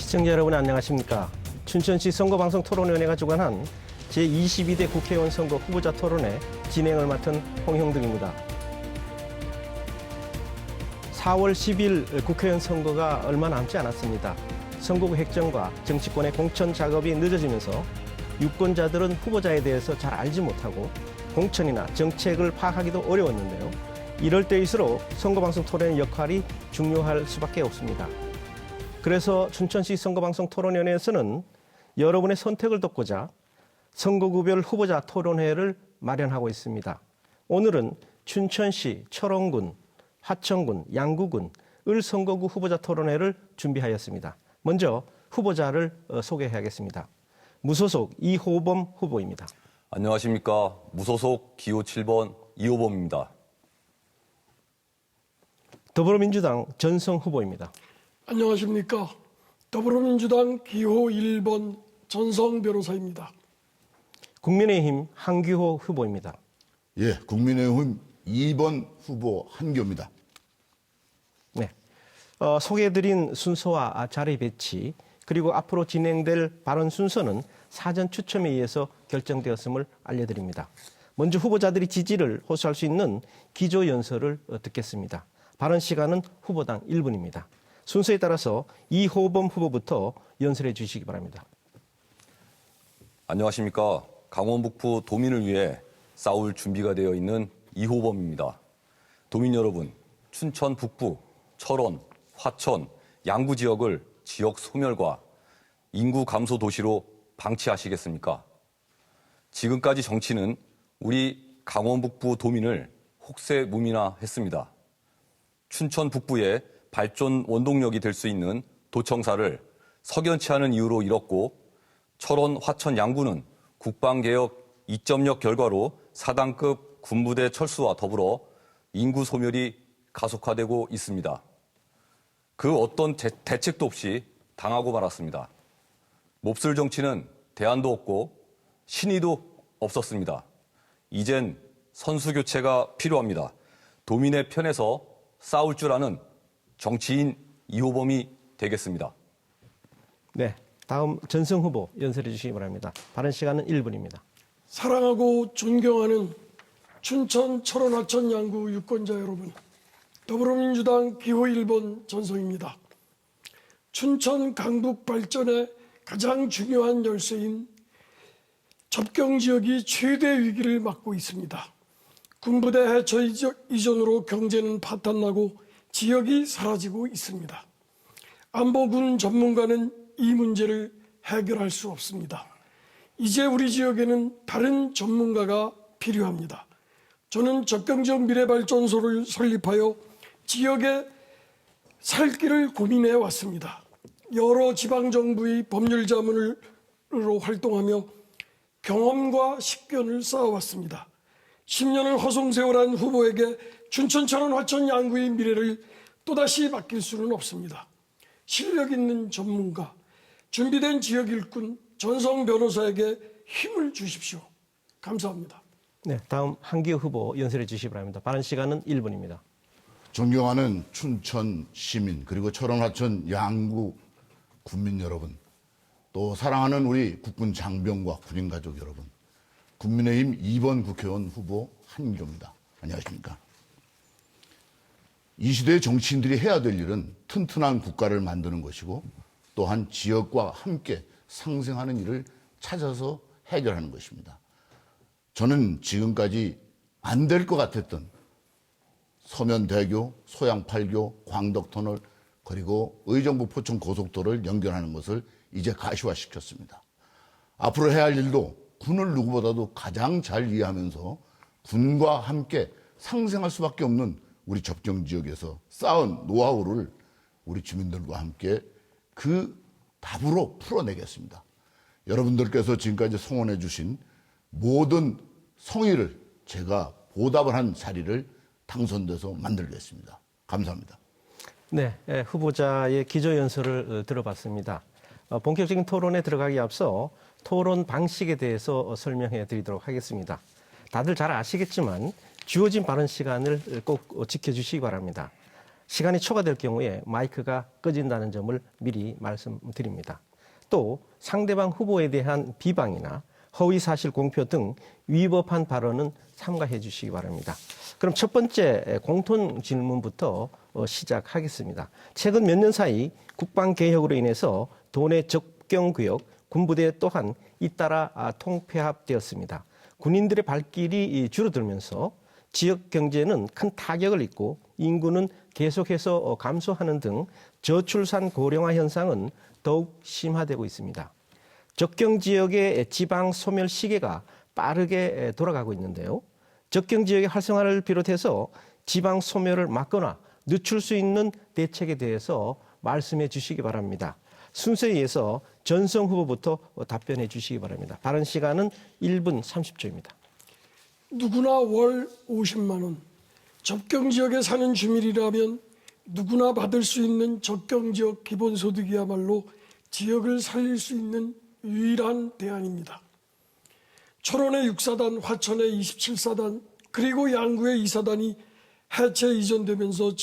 시청자 여러분 안녕하십니까. 춘천시 선거방송 토론위원회가 주관한 제22대 국회의원 선거 후보자 토론회 진행을 맡은 홍형득입니다. 4월 10일 국회의원 선거가 얼마 남지 않았습니다. 선거구 획정과 정치권의 공천 작업이 늦어지면서 유권자들은 후보자에 대해서 잘 알지 못하고 공천이나 정책을 파악하기도 어려웠는데요. 이럴 때일수록 선거방송 토론의 역할이 중요할 수밖에 없습니다. 그래서 춘천시 선거방송 토론위원회에서는 여러분의 선택을 돕고자 선거구별 후보자 토론회를 마련하고 있습니다. 오늘은 춘천시, 철원군, 화천군, 양구군, 을 선거구 후보자 토론회를 준비하였습니다. 먼저 후보자를 소개해야겠습니다. 무소속 이호범 후보입니다. 안녕하십니까. 무소속 기호 7번 이호범입니다. 더불어민주당 전성 후보입니다. 안녕하십니까. 더불어민주당 기호 1번 전성 변호사입니다. 국민의힘 한규호 후보입니다. 예, 국민의힘 2번 후보 한교입니다. 네, 소개해드린 순서와 자리 배치 그리고 앞으로 진행될 발언 순서는 사전 추첨에 의해서 결정되었음을 알려드립니다. 먼저 후보자들이 지지를 호소할 수 있는 기조연설을 듣겠습니다. 발언 시간은 후보당 1분입니다. 순서에 따라서 이호범 후보부터 연설해 주시기 바랍니다. 안녕하십니까. 강원 북부 도민을 위해 싸울 준비가 되어 있는 이호범입니다. 도민 여러분, 춘천 북부, 철원, 화천, 양구 지역을 지역 소멸과 인구 감소 도시로 방치하시겠습니까? 지금까지 정치는 우리 강원 북부 도민을 혹세무민화했습니다. 춘천 북부의 발전 원동력이 될 수 있는 도청사를 석연치 않은 이유로 잃었고, 철원, 화천, 양구는 국방개혁 2.0 결과로 4단급 군부대 철수와 더불어 인구 소멸이 가속화되고 있습니다. 그 어떤 대책도 없이 당하고 말았습니다. 몹쓸 정치는 대안도 없고 신의도 없었습니다. 이젠 선수교체가 필요합니다. 도민의 편에서 싸울 줄 아는 정치인 이호범이 되겠습니다. 네, 다음 전성 후보 연설해 주시기 바랍니다. 발언 시간은 1분입니다. 사랑하고 존경하는 춘천, 철원, 화천, 양구 유권자 여러분, 더불어민주당 기호 1번 전성입니다. 춘천 강북 발전의 가장 중요한 열쇠인 접경지역이 최대 위기를 맞고 있습니다. 군부대 해처 이전으로 경제는 파탄나고 지역이 사라지고 있습니다. 안보군 전문가는 이 문제를 해결할 수 없습니다. 이제 우리 지역에는 다른 전문가가 필요합니다. 저는 접경지역 미래발전소를 설립하여 지역의 살 길을 고민해 왔습니다. 여러 지방정부의 법률자문으로 활동하며 경험과 식견을 쌓아왔습니다. 10년을 허송세월한 후보에게 춘천, 철원, 화천, 양구의 미래를 또다시 맡길 수는 없습니다. 실력 있는 전문가, 준비된 지역 일꾼, 전성 변호사에게 힘을 주십시오. 감사합니다. 네, 다음 한기호 후보 연설해 주시기 바랍니다. 발언 시간은 1분입니다. 존경하는 춘천 시민, 그리고 철원, 화천, 양구 국민 여러분, 또 사랑하는 우리 국군 장병과 군인 가족 여러분, 국민의힘 2번 국회의원 후보 한교입니다. 안녕하십니까. 이 시대의 정치인들이 해야 될 일은 튼튼한 국가를 만드는 것이고, 또한 지역과 함께 상생하는 일을 찾아서 해결하는 것입니다. 저는 지금까지 안 될 것 같았던 서면대교, 소양팔교, 광덕터널, 그리고 의정부 포천 고속도로를 연결하는 것을 이제 가시화시켰습니다. 앞으로 해야 할 일도 군을 누구보다도 가장 잘 이해하면서 군과 함께 상생할 수밖에 없는 우리 접경 지역에서 쌓은 노하우를 우리 주민들과 함께 그 답으로 풀어내겠습니다. 여러분들께서 지금까지 성원해 주신 모든 성의를 제가 보답을 한 자리를 당선돼서 만들겠습니다. 감사합니다. 네, 후보자의 기조연설을 들어봤습니다. 본격적인 토론에 들어가기 앞서 토론 방식에 대해서 설명해 드리도록 하겠습니다. 다들 잘 아시겠지만 주어진 발언 시간을 꼭 지켜주시기 바랍니다. 시간이 초과될 경우에 마이크가 꺼진다는 점을 미리 말씀드립니다. 또 상대방 후보에 대한 비방이나 허위사실 공표 등 위법한 발언은 삼가해 주시기 바랍니다. 그럼 첫 번째 공통 질문부터 시작하겠습니다. 최근 몇 년 사이 국방개혁으로 인해서 도내 접경구역, 군부대 또한 잇따라 통폐합되었습니다. 군인들의 발길이 줄어들면서 지역 경제는 큰 타격을 입고 인구는 계속해서 감소하는 등 저출산 고령화 현상은 더욱 심화되고 있습니다. 접경 지역의 지방 소멸 시계가 빠르게 돌아가고 있는데요. 접경 지역의 활성화를 비롯해서 지방 소멸을 막거나 늦출 수 있는 대책에 대해서 말씀해 주시기 바랍니다. 순서에 의해서 전성 후보부터 답변해 주시기 바랍니다. 발언 시간은 1분 30초입니다. 누구나 월 50만 원, 접경 지역에 사는 주민이라면 누구나 받을 수 있는 접경 지역 기본소득이야말로 지역을 살릴 수 있는 유일한 대안입니다. 철원의 6사단, 화천의 27사단, 그리고 양구의 2사단이 해체 이전되면서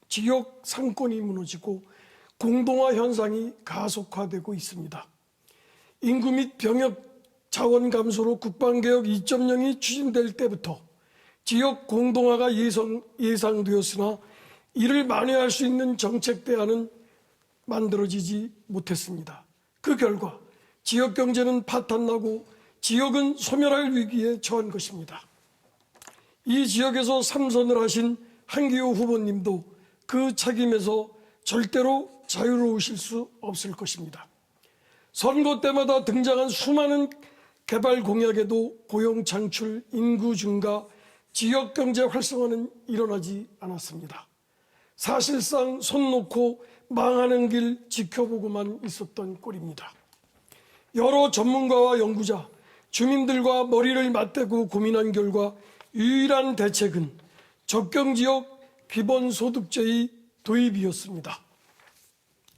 지역 상권이 무너지고 공동화 현상이 가속화되고 있습니다. 인구 및 병역 자원 감소로 국방개혁 2.0이 추진될 때부터 지역 공동화가 예상되었으나 이를 만회할 수 있는 정책 대안은 만들어지지 못했습니다. 그 결과 지역 경제는 파탄나고 지역은 소멸할 위기에 처한 것입니다. 이 지역에서 3선을 하신 한기호 후보님도 그 책임에서 절대로 자유로우실 수 없을 것입니다. 선거 때마다 등장한 수많은 개발 공약에도 고용 창출, 인구 증가, 지역 경제 활성화는 일어나지 않았습니다. 사실상 손 놓고 망하는 길 지켜보고만 있었던 꼴입니다. 여러 전문가와 연구자, 주민들과 머리를 맞대고 고민한 결과 유일한 대책은 접경지역 기본소득제의 도입이었습니다.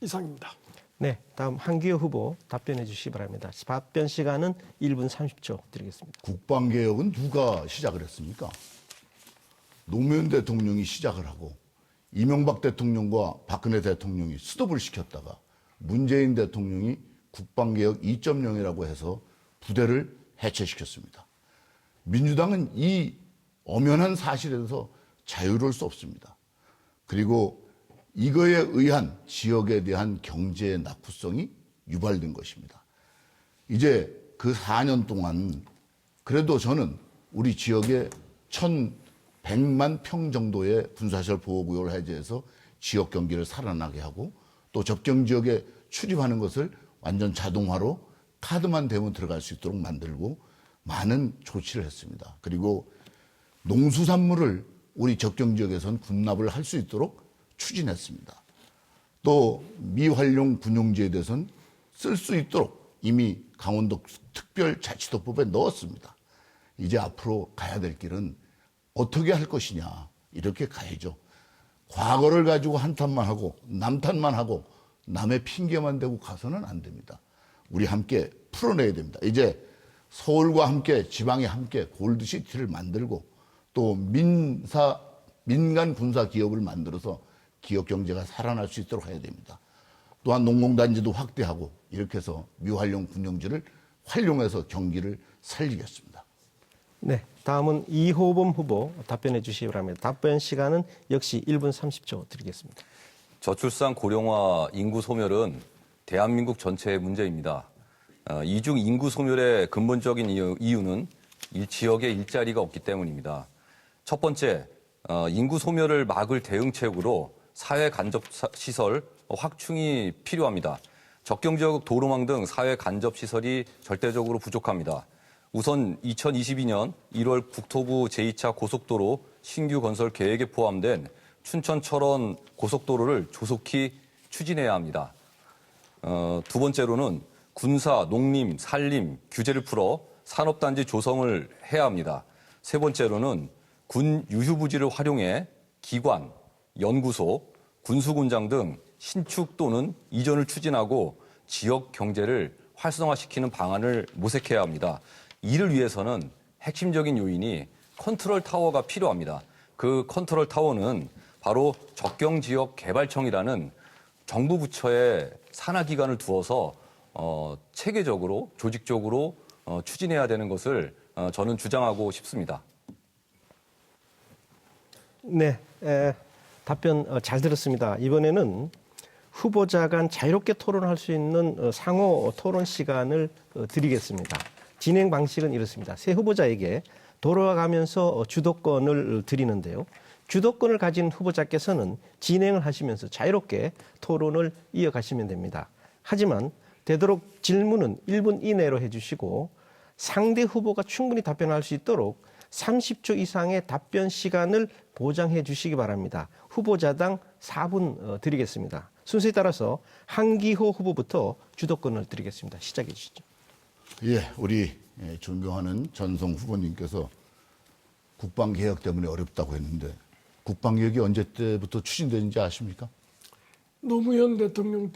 이상입니다. 네, 다음 한기호 후보 답변해 주시기 바랍니다. 답변 시간은 1분 30초 드리겠습니다. 국방개혁은 누가 시작을 했습니까? 노무현 대통령이 시작을 하고 이명박 대통령과 박근혜 대통령이 스톱을 시켰다가 문재인 대통령이 국방개혁 2.0이라고 해서 부대를 해체시켰습니다. 민주당은 이 엄연한 사실에 대해서 자유로울 수 없습니다. 그리고 이거에 의한 지역에 대한 경제의 낙후성이 유발된 것입니다. 이제 그 4년 동안 그래도 저는 우리 지역에 1,100만 평 정도의 군사시설 보호구역을 해제해서 지역 경기를 살아나게 하고 또 접경 지역에 출입하는 것을 완전 자동화로 카드만 대면 들어갈 수 있도록 만들고 많은 조치를 했습니다. 그리고 농수산물을 우리 접경 지역에선 군납을 할 수 있도록 추진했습니다. 또 미활용 군용지에 대해서는 쓸 수 있도록 이미 강원도 특별자치도법에 넣었습니다. 이제 앞으로 가야 될 길은 어떻게 할 것이냐 이렇게 가야죠. 과거를 가지고 한탄만 하고 남탄만 하고 남의 핑계만 대고 가서는 안 됩니다. 우리 함께 풀어내야 됩니다. 이제 서울과 함께 지방이 함께 골드시티를 만들고 또 민간 군사 기업을 만들어서 기업 경제가 살아날 수 있도록 해야 됩니다. 또한 농공단지도 확대하고 이렇게 해서 미활용 군용지를 활용해서 경기를 살리겠습니다. 네, 다음은 이호범 후보 답변해 주시기 바랍니다. 답변 시간은 역시 1분 30초 드리겠습니다. 저출산 고령화 인구 소멸은 대한민국 전체의 문제입니다. 이중 인구 소멸의 근본적인 이유는 지역에 일자리가 없기 때문입니다. 첫 번째, 인구 소멸을 막을 대응책으로 사회 간접 시설 확충이 필요합니다. 접경지역 도로망 등 사회 간접 시설이 절대적으로 부족합니다. 우선 2022년 1월 국토부 제2차 고속도로 신규 건설 계획에 포함된 춘천 철원 고속도로를 조속히 추진해야 합니다. 두 번째로는 군사, 농림, 산림 규제를 풀어 산업단지 조성을 해야 합니다. 세 번째로는 군 유휴부지를 활용해 기관, 연구소, 군수군장 등 신축 또는 이전을 추진하고 지역 경제를 활성화시키는 방안을 모색해야 합니다. 이를 위해서는 핵심적인 요인이 컨트롤 타워가 필요합니다. 그 컨트롤 타워는 바로 적경지역개발청이라는 정부 부처에 산하기관을 두어서 체계적으로 조직적으로 추진해야 되는 것을 저는 주장하고 싶습니다. 네, 답변 잘 들었습니다. 이번에는 후보자 간 자유롭게 토론할 수 있는 상호 토론 시간을 드리겠습니다. 진행 방식은 이렇습니다. 세 후보자에게 돌아가면서 주도권을 드리는데요. 주도권을 가진 후보자께서는 진행을 하시면서 자유롭게 토론을 이어가시면 됩니다. 하지만 되도록 질문은 1분 이내로 해주시고 상대 후보가 충분히 답변할 수 있도록 30초 이상의 답변 시간을 보장해 주시기 바랍니다. 후보자당 4분 드리겠습니다. 순서에 따라서 한기호 후보부터 주도권을 드리겠습니다. 시작해 주시죠. 예, 우리 존경하는 전성 후보님께서 국방개혁 때문에 어렵다고 했는데 국방개혁이 언제 때부터 추진되는지 아십니까? 노무현 대통령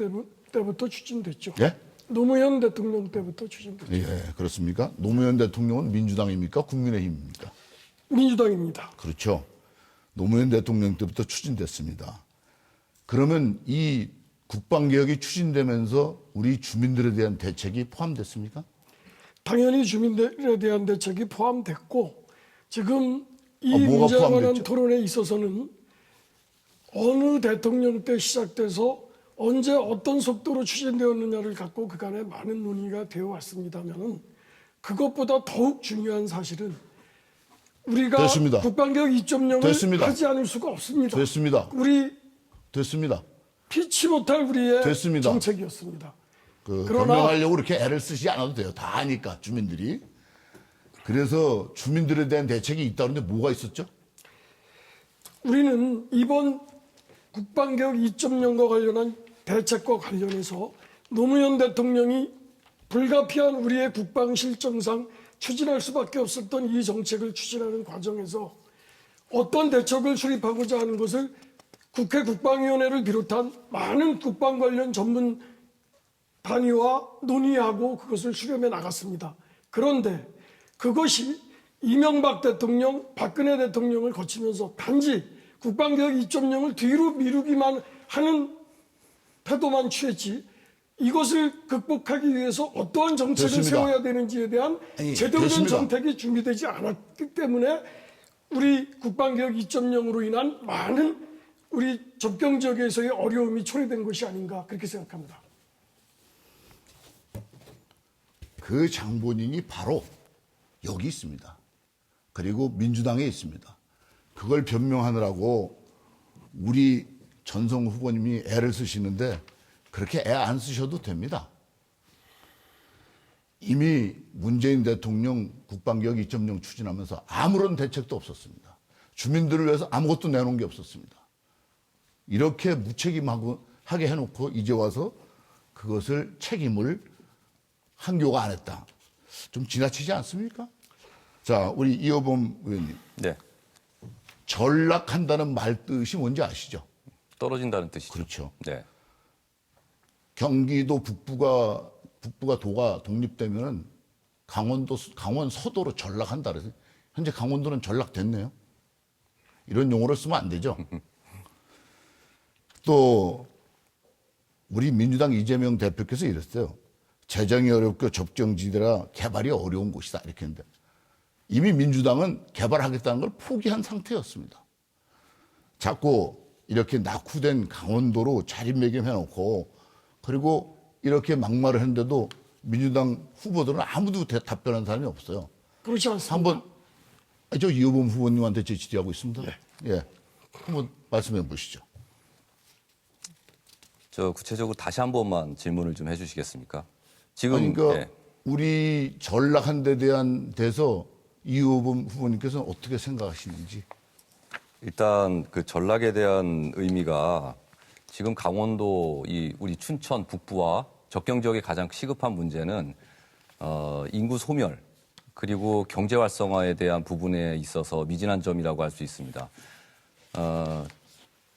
때부터 추진됐죠. 예? 노무현 대통령 때부터 추진됐죠. 예, 그렇습니까? 노무현 대통령은 민주당입니까? 국민의힘입니까? 민주당입니다. 그렇죠. 노무현 대통령 때부터 추진됐습니다. 그러면 이 국방개혁이 추진되면서 우리 주민들에 대한 대책이 포함됐습니까? 당연히 주민들에 대한 대책이 포함됐고 지금 이 뭐가 문제에 관한 포함됐죠? 토론에 있어서는 어느 대통령 때 시작돼서 언제 어떤 속도로 추진되었느냐를 갖고 그간에 많은 논의가 되어 왔습니다면은 그것보다 더욱 중요한 사실은 우리가 됐습니다. 국방개혁 2.0을 됐습니다. 하지 않을 수가 없습니다. 됐습니다. 우리 됐습니다. 피치 못할 우리의 됐습니다. 정책이었습니다. 그러나 변명하려고 그렇게 애를 쓰지 않아도 돼요. 다 아니까 주민들이. 그래서 주민들에 대한 대책이 있다는데 뭐가 있었죠? 우리는 이번 국방개혁 2.0과 관련한 대책과 관련해서 노무현 대통령이 불가피한 우리의 국방 실정상 추진할 수밖에 없었던 이 정책을 추진하는 과정에서 어떤 대책을 수립하고자 하는 것을 국회 국방위원회를 비롯한 많은 국방 관련 전문 단위와 논의하고 그것을 수렴해 나갔습니다. 그런데 그것이 이명박 대통령, 박근혜 대통령을 거치면서 단지 국방개혁 2.0을 뒤로 미루기만 하는 태도만 취했지 이것을 극복하기 위해서 어떠한 정책을 됐습니다. 세워야 되는지에 대한 제대로 된 됐습니다. 정책이 준비되지 않았기 때문에 우리 국방개혁 2.0으로 인한 많은 우리 접경 지역에서의 어려움이 초래된 것이 아닌가 그렇게 생각합니다. 그 장본인이 바로 여기 있습니다. 그리고 민주당에 있습니다. 그걸 변명하느라고 우리 전성 후보님이 애를 쓰시는데 그렇게 애 안 쓰셔도 됩니다. 이미 문재인 대통령 국방개혁 2.0 추진하면서 아무런 대책도 없었습니다. 주민들을 위해서 아무것도 내놓은 게 없었습니다. 이렇게 무책임하게 해놓고 이제 와서 그것을 책임을 한교가 안 했다. 좀 지나치지 않습니까? 자, 우리 이호범 의원님. 네, 전락한다는 말 뜻이 뭔지 아시죠? 떨어진다는 뜻이죠. 그렇죠. 네, 경기도 북부가 도가 독립되면은 강원 서도로 전락한다 그래서 현재 강원도는 전락됐네요. 이런 용어를 쓰면 안 되죠. 또 우리 민주당 이재명 대표께서 이랬어요. 재정이 어렵고 접경지대라 개발이 어려운 곳이다 이렇게 했는데 이미 민주당은 개발하겠다는 걸 포기한 상태였습니다. 자꾸 이렇게 낙후된 강원도로 자리매김해놓고 그리고 이렇게 막말을 했는데도 민주당 후보들은 아무도 답변한 사람이 없어요. 그렇지 않습니다. 한번 저 이호범 후보님한테 제 질의하고 있습니다. 예, 한번 말씀해 보시죠. 저 구체적으로 다시 한 번만 질문을 좀 해주시겠습니까? 지금 아니, 그러니까 네. 우리 전락한 데 대한 데서 이호범 후보님께서는 어떻게 생각하시는지. 일단 그 전락에 대한 의미가 지금 강원도 우리 춘천 북부와 접경 지역의 가장 시급한 문제는 인구 소멸 그리고 경제 활성화에 대한 부분에 있어서 미진한 점이라고 할 수 있습니다.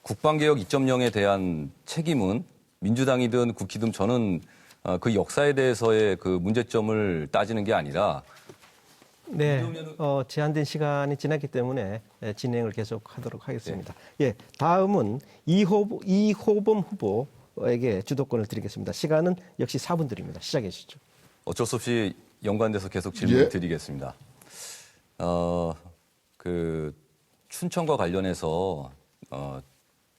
국방개혁 2.0에 대한 책임은 민주당이든 국힘이든 저는 그 역사에 대해서의 그 문제점을 따지는 게 아니라 네, 제한된 시간이 지났기 때문에 진행을 계속하도록 하겠습니다. 예, 다음은 이호범 후보에게 주도권을 드리겠습니다. 시간은 역시 4분 드립니다. 시작해 주시죠. 어쩔 수 없이 연관돼서 계속 질문을 예. 드리겠습니다. 그 춘천과 관련해서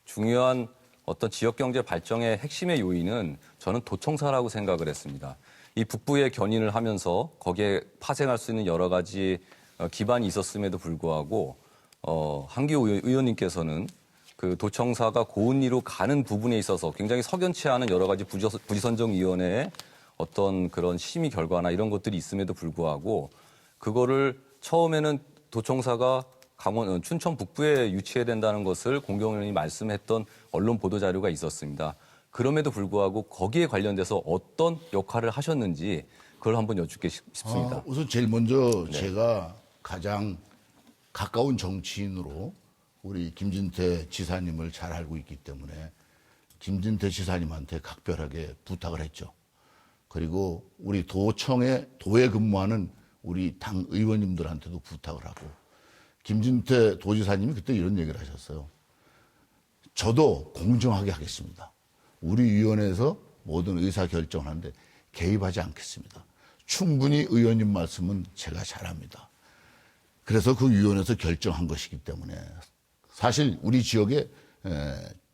중요한 어떤 지역 경제 발전의 핵심의 요인은 저는 도청사라고 생각을 했습니다. 이 북부에 견인을 하면서 거기에 파생할 수 있는 여러 가지 기반이 있었음에도 불구하고 한기호 의원님께서는 그 도청사가 고은리로 가는 부분에 있어서 굉장히 석연치 않은 여러 가지 부지선정위원회의 어떤 그런 심의 결과나 이런 것들이 있음에도 불구하고 그거를 처음에는 도청사가 춘천 북부에 유치해야 된다는 것을 공경원이 말씀했던 언론 보도 자료가 있었습니다. 그럼에도 불구하고 거기에 관련돼서 어떤 역할을 하셨는지 그걸 한번 여쭙게 싶습니다. 우선 제일 먼저 제가 가장 가까운 정치인으로 우리 김진태 지사님을 잘 알고 있기 때문에 김진태 지사님한테 각별하게 부탁을 했죠. 그리고 우리 도에 근무하는 우리 당 의원님들한테도 부탁을 하고 김진태 도지사님이 그때 이런 얘기를 하셨어요. 저도 공정하게 하겠습니다. 우리 위원회에서 모든 의사 결정을 하는데 개입하지 않겠습니다. 충분히 의원님 말씀은 제가 잘합니다. 그래서 그 위원회에서 결정한 것이기 때문에 사실 우리 지역에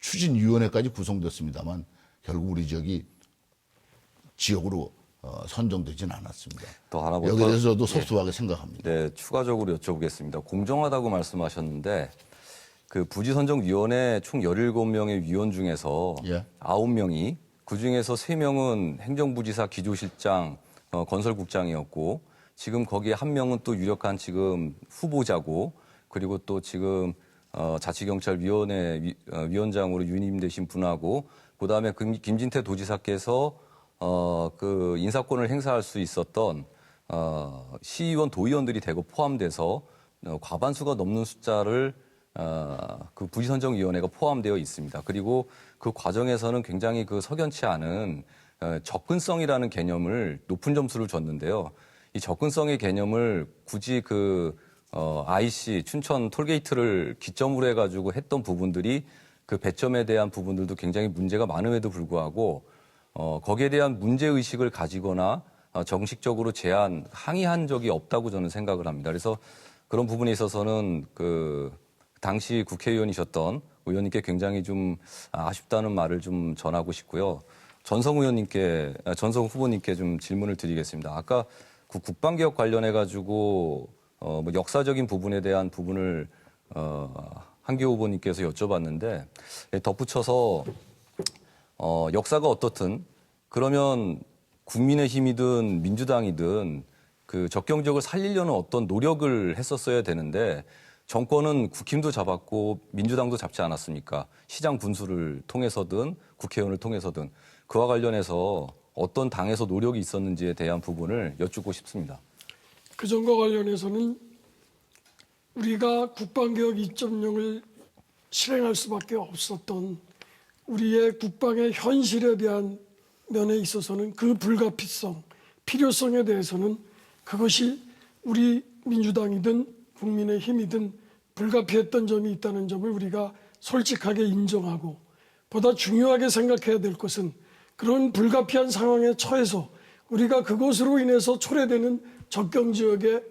추진위원회까지 구성됐습니다만 결국 우리 지역으로 선정되지는 않았습니다. 또 하나 여기에 대해서 저도 섭섭하게 생각합니다. 네, 추가적으로 여쭤보겠습니다. 공정하다고 말씀하셨는데 그 부지선정위원회 총 17명의 위원 중에서 예. 9명이 그중에서 3명은 행정부지사 기조실장 건설국장이었고 지금 거기에 1명은 또 유력한 지금 후보자고 그리고 또 지금 자치경찰위원회 위원장으로 유임되신 분하고 그다음에 김진태 도지사께서 그 인사권을 행사할 수 있었던 시의원, 도의원들이 대거 포함돼서 과반수가 넘는 숫자를 그 부지선정위원회가 포함되어 있습니다. 그리고 그 과정에서는 굉장히 그 석연치 않은 접근성이라는 개념을 높은 점수를 줬는데요. 이 접근성의 개념을 굳이 그 IC 춘천 톨게이트를 기점으로 해가지고 했던 부분들이 그 배점에 대한 부분들도 굉장히 문제가 많음에도 불구하고 거기에 대한 문제의식을 가지거나 정식적으로 항의한 적이 없다고 저는 생각을 합니다. 그래서 그런 부분에 있어서는 그 당시 국회의원이셨던 의원님께 굉장히 좀 아쉽다는 말을 좀 전하고 싶고요. 전성 후보님께 좀 질문을 드리겠습니다. 아까 국방개혁 관련해가지고 뭐 역사적인 부분에 대한 부분을 한기호 후보님께서 여쭤봤는데 덧붙여서 역사가 어떻든 그러면 국민의힘이든 민주당이든 그 적경지역을 살리려는 어떤 노력을 했었어야 되는데 정권은 국힘도 잡았고 민주당도 잡지 않았습니까? 시장 분수를 통해서든 국회의원을 통해서든 그와 관련해서 어떤 당에서 노력이 있었는지에 대한 부분을 여쭙고 싶습니다. 그 점과 관련해서는 우리가 국방개혁 2.0을 실행할 수밖에 없었던 우리의 국방의 현실에 대한 면에 있어서는 그 불가피성, 필요성에 대해서는 그것이 우리 민주당이든 국민의힘이든 불가피했던 점이 있다는 점을 우리가 솔직하게 인정하고 보다 중요하게 생각해야 될 것은 그런 불가피한 상황에 처해서 우리가 그것으로 인해서 초래되는 적경지역의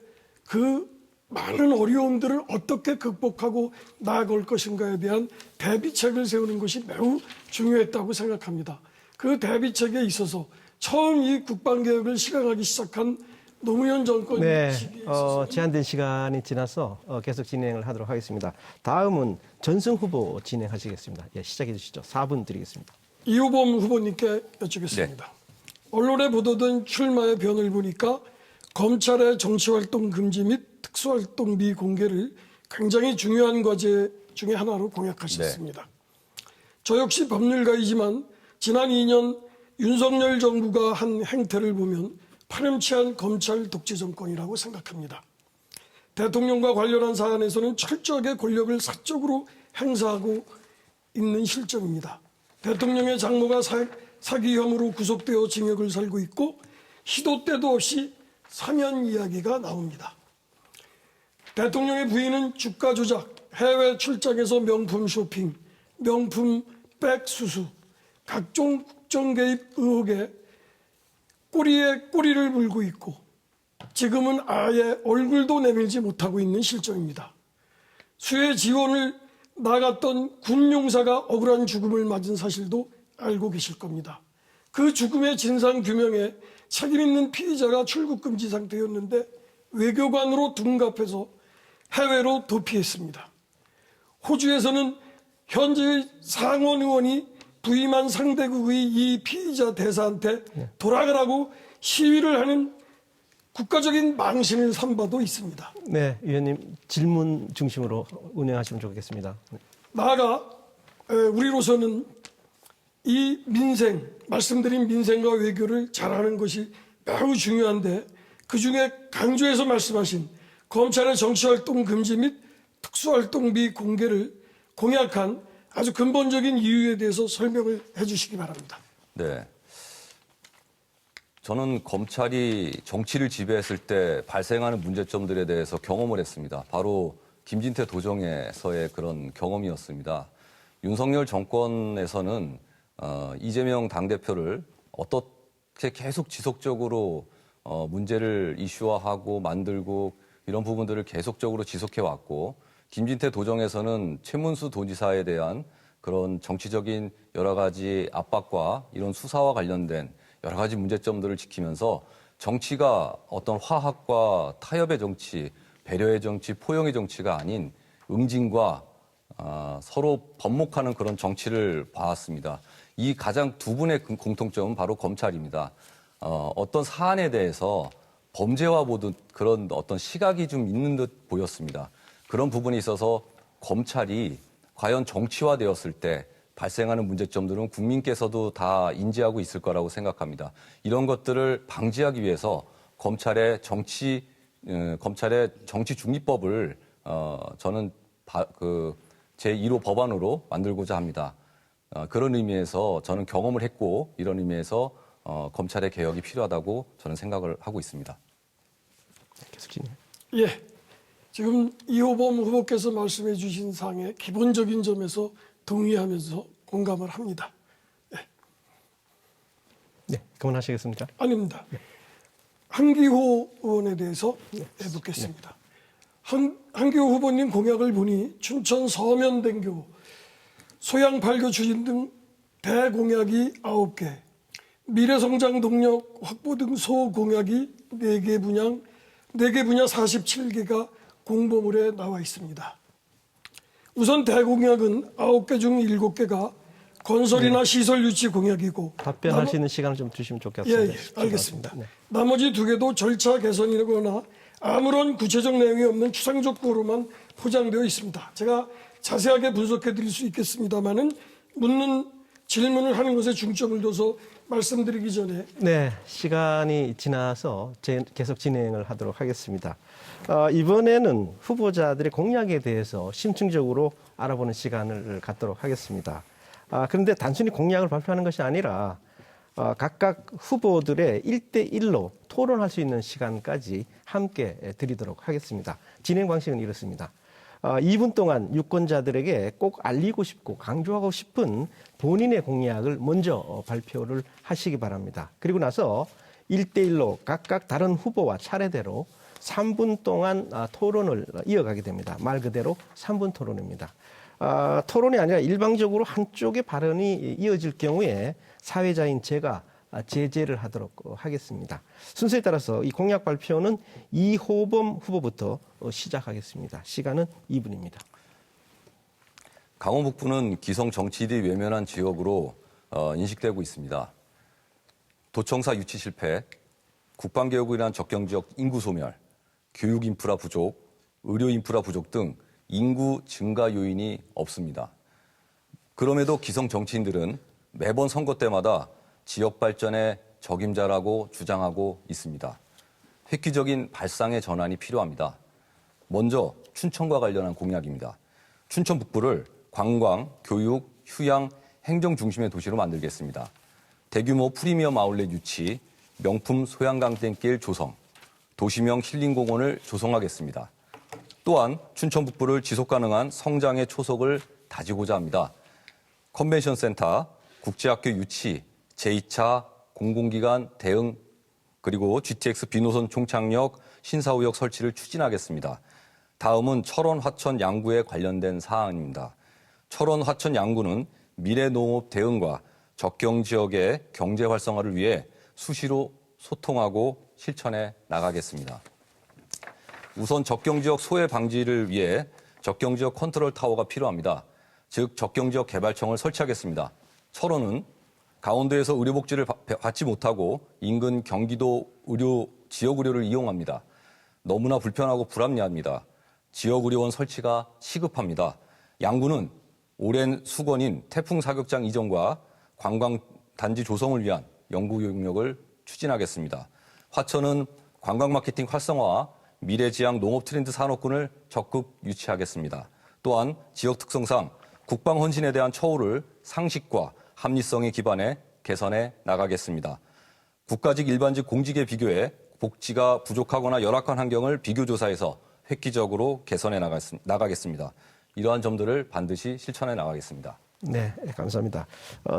그 많은 어려움들을 어떻게 극복하고 나아갈 것인가에 대한 대비책을 세우는 것이 매우 중요했다고 생각합니다. 그 대비책에 있어서 처음 이 국방개혁을 실행하기 시작한 노무현 정권 네, 시기에 있어서 제한된 시간이 지나서 계속 진행을 하도록 하겠습니다. 다음은 전승 후보 진행하시겠습니다. 예, 시작해 주시죠. 4분 드리겠습니다. 이호범 후보님께 여쭙겠습니다. 언론에 보도된 출마의 변을 보니까 검찰의 정치활동 금지 및 특수활동비 공개를 굉장히 중요한 과제 중에 하나로 공약하셨습니다. 저 역시 법률가이지만 지난 2년 윤석열 정부가 한 행태를 보면 파렴치한 검찰 독재 정권이라고 생각합니다. 대통령과 관련한 사안에서는 철저하게 권력을 사적으로 행사하고 있는 실정입니다. 대통령의 장모가 사기 혐의로 구속되어 징역을 살고 있고 시도 때도 없이 사면 이야기가 나옵니다. 대통령의 부인은 주가 조작, 해외 출장에서 명품 쇼핑, 명품 백 수수, 각종 국정 개입 의혹에 꼬리에 꼬리를 물고 있고 지금은 아예 얼굴도 내밀지 못하고 있는 실정입니다. 수해 지원을 나갔던 군 용사가 억울한 죽음을 맞은 사실도 알고 계실 겁니다. 그 죽음의 진상 규명에 책임 있는 피의자가 출국 금지 상태였는데 외교관으로 둔갑해서 해외로 도피했습니다. 호주에서는 현재의 상원 의원이 부임한 상대국의 이 피의자 대사한테 돌아가라고 시위를 하는 국가적인 망신을 삼바도 있습니다. 네, 위원님 질문 중심으로 운영하시면 좋겠습니다. 나아가 우리로서는 이 민생, 말씀드린 민생과 외교를 잘하는 것이 매우 중요한데 그중에 강조해서 말씀하신 검찰의 정치활동 금지 및 특수활동비 공개를 공약한 아주 근본적인 이유에 대해서 설명을 해 주시기 바랍니다. 네. 저는 검찰이 정치를 지배했을 때 발생하는 문제점들에 대해서 경험을 했습니다. 바로 김진태 도정에서의 그런 경험이었습니다. 윤석열 정권에서는 이재명 당대표를 어떻게 계속 지속적으로 문제를 이슈화하고 만들고 이런 부분들을 계속적으로 지속해왔고 김진태 도정에서는 최문수 도지사에 대한 그런 정치적인 여러 가지 압박과 이런 수사와 관련된 여러 가지 문제점들을 지키면서 정치가 어떤 화합과 타협의 정치, 배려의 정치, 포용의 정치가 아닌 응징과 서로 번목하는 그런 정치를 봐왔습니다. 이 가장 두 분의 공통점은 바로 검찰입니다. 어떤 사안에 대해서 범죄와 보듯 그런 어떤 시각이 좀 있는 듯 보였습니다. 그런 부분이 있어서 검찰이 과연 정치화되었을 때 발생하는 문제점들은 국민께서도 다 인지하고 있을 거라고 생각합니다. 이런 것들을 방지하기 위해서 검찰의 정치 중립법을 저는 제 1호 법안으로 만들고자 합니다. 그런 의미에서 저는 경험을 했고 이런 의미에서 검찰의 개혁이 필요하다고 저는 생각을 하고 있습니다. 계속 진행. 예, 지금 이호범 후보께서 말씀해 주신 사항의 기본적인 점에서 동의하면서 공감을 합니다. 네, 그만하시겠습니까? 아닙니다. 한기호 의원에 대해서 묻겠습니다. 한기호 후보님 공약을 보니 춘천 서면대교, 소양 발교 추진 등 대공약이 9개, 미래성장 동력 확보 등 소공약이 4개 분야 47개가 공보물에 나와 있습니다. 우선 대공약은 9개 중 7개가 건설이나 시설 유치 공약이고 답변할 수 있는 시간을 좀 주시면 좋겠습니다. 예, 알겠습니다. 네. 나머지 2개도 절차 개선이거나 아무런 구체적 내용이 없는 추상적으로만 포장되어 있습니다. 제가 자세하게 분석해 드릴 수 있겠습니다만은 묻는 질문을 하는 것에 중점을 둬서 말씀드리기 전에 네, 시간이 지나서 계속 진행을 하도록 하겠습니다. 이번에는 후보자들의 공약에 대해서 심층적으로 알아보는 시간을 갖도록 하겠습니다. 그런데 단순히 공약을 발표하는 것이 아니라 각각 후보들의 1대1로 토론할 수 있는 시간까지 함께 드리도록 하겠습니다. 진행 방식은 이렇습니다. 2분 동안 유권자들에게 꼭 알리고 싶고 강조하고 싶은 본인의 공약을 먼저 발표를 하시기 바랍니다. 그리고 나서 1대1로 각각 다른 후보와 차례대로 3분 동안 토론을 이어가게 됩니다. 말 그대로 3분 토론입니다. 토론이 아니라 일방적으로 한쪽의 발언이 이어질 경우에 사회자인 제가 제재를 하도록 하겠습니다. 순서에 따라서 이 공약 발표는 이호범 후보부터 시작하겠습니다. 시간은 2분입니다. 강원 북부는 기성 정치인이 외면한 지역으로 인식되고 있습니다. 도청사 유치 실패, 국방개혁으로 인한 적경지역 인구 소멸, 교육 인프라 부족, 의료 인프라 부족 등 인구 증가 요인이 없습니다. 그럼에도 기성 정치인들은 매번 선거 때마다 지역 발전의 적임자라고 주장하고 있습니다. 획기적인 발상의 전환이 필요합니다. 먼저 춘천과 관련한 공약입니다. 춘천 북부를 관광, 교육, 휴양, 행정 중심의 도시로 만들겠습니다. 대규모 프리미엄 아울렛 유치, 명품 소양강땡길 조성, 도시명 힐링공원을 조성하겠습니다. 또한 춘천 북부를 지속가능한 성장의 초석을 다지고자 합니다. 컨벤션 센터, 국제학교 유치, 제2차 공공기관 대응, 그리고 GTX 비노선 총착역, 신사후역 설치를 추진하겠습니다. 다음은 철원, 화천, 양구에 관련된 사안입니다. 철원, 화천, 양구는 미래농업 대응과 적경 지역의 경제 활성화를 위해 수시로 소통하고 실천해 나가겠습니다. 우선 적경 지역 소외 방지를 위해 적경 지역 컨트롤 타워가 필요합니다. 즉 적경 지역 개발청을 설치하겠습니다. 철원은 강원도에서 의료복지를 받지 못하고 인근 경기도 지역 의료를 이용합니다. 너무나 불편하고 불합리합니다. 지역 의료원 설치가 시급합니다. 양구는 오랜 수건인 태풍 사격장 이전과 관광단지 조성을 위한 연구교육력을 추진하겠습니다. 화천은 관광 마케팅 활성화와 미래지향 농업 트렌드 산업군을 적극 유치하겠습니다. 또한 지역 특성상 국방 헌신에 대한 처우를 상식과 합리성에 기반해 개선해 나가겠습니다. 국가직 일반직 공직에 비교해 복지가 부족하거나 열악한 환경을 비교조사해서 획기적으로 개선해 나가겠습니다. 이러한 점들을 반드시 실천해 나가겠습니다. 네, 감사합니다.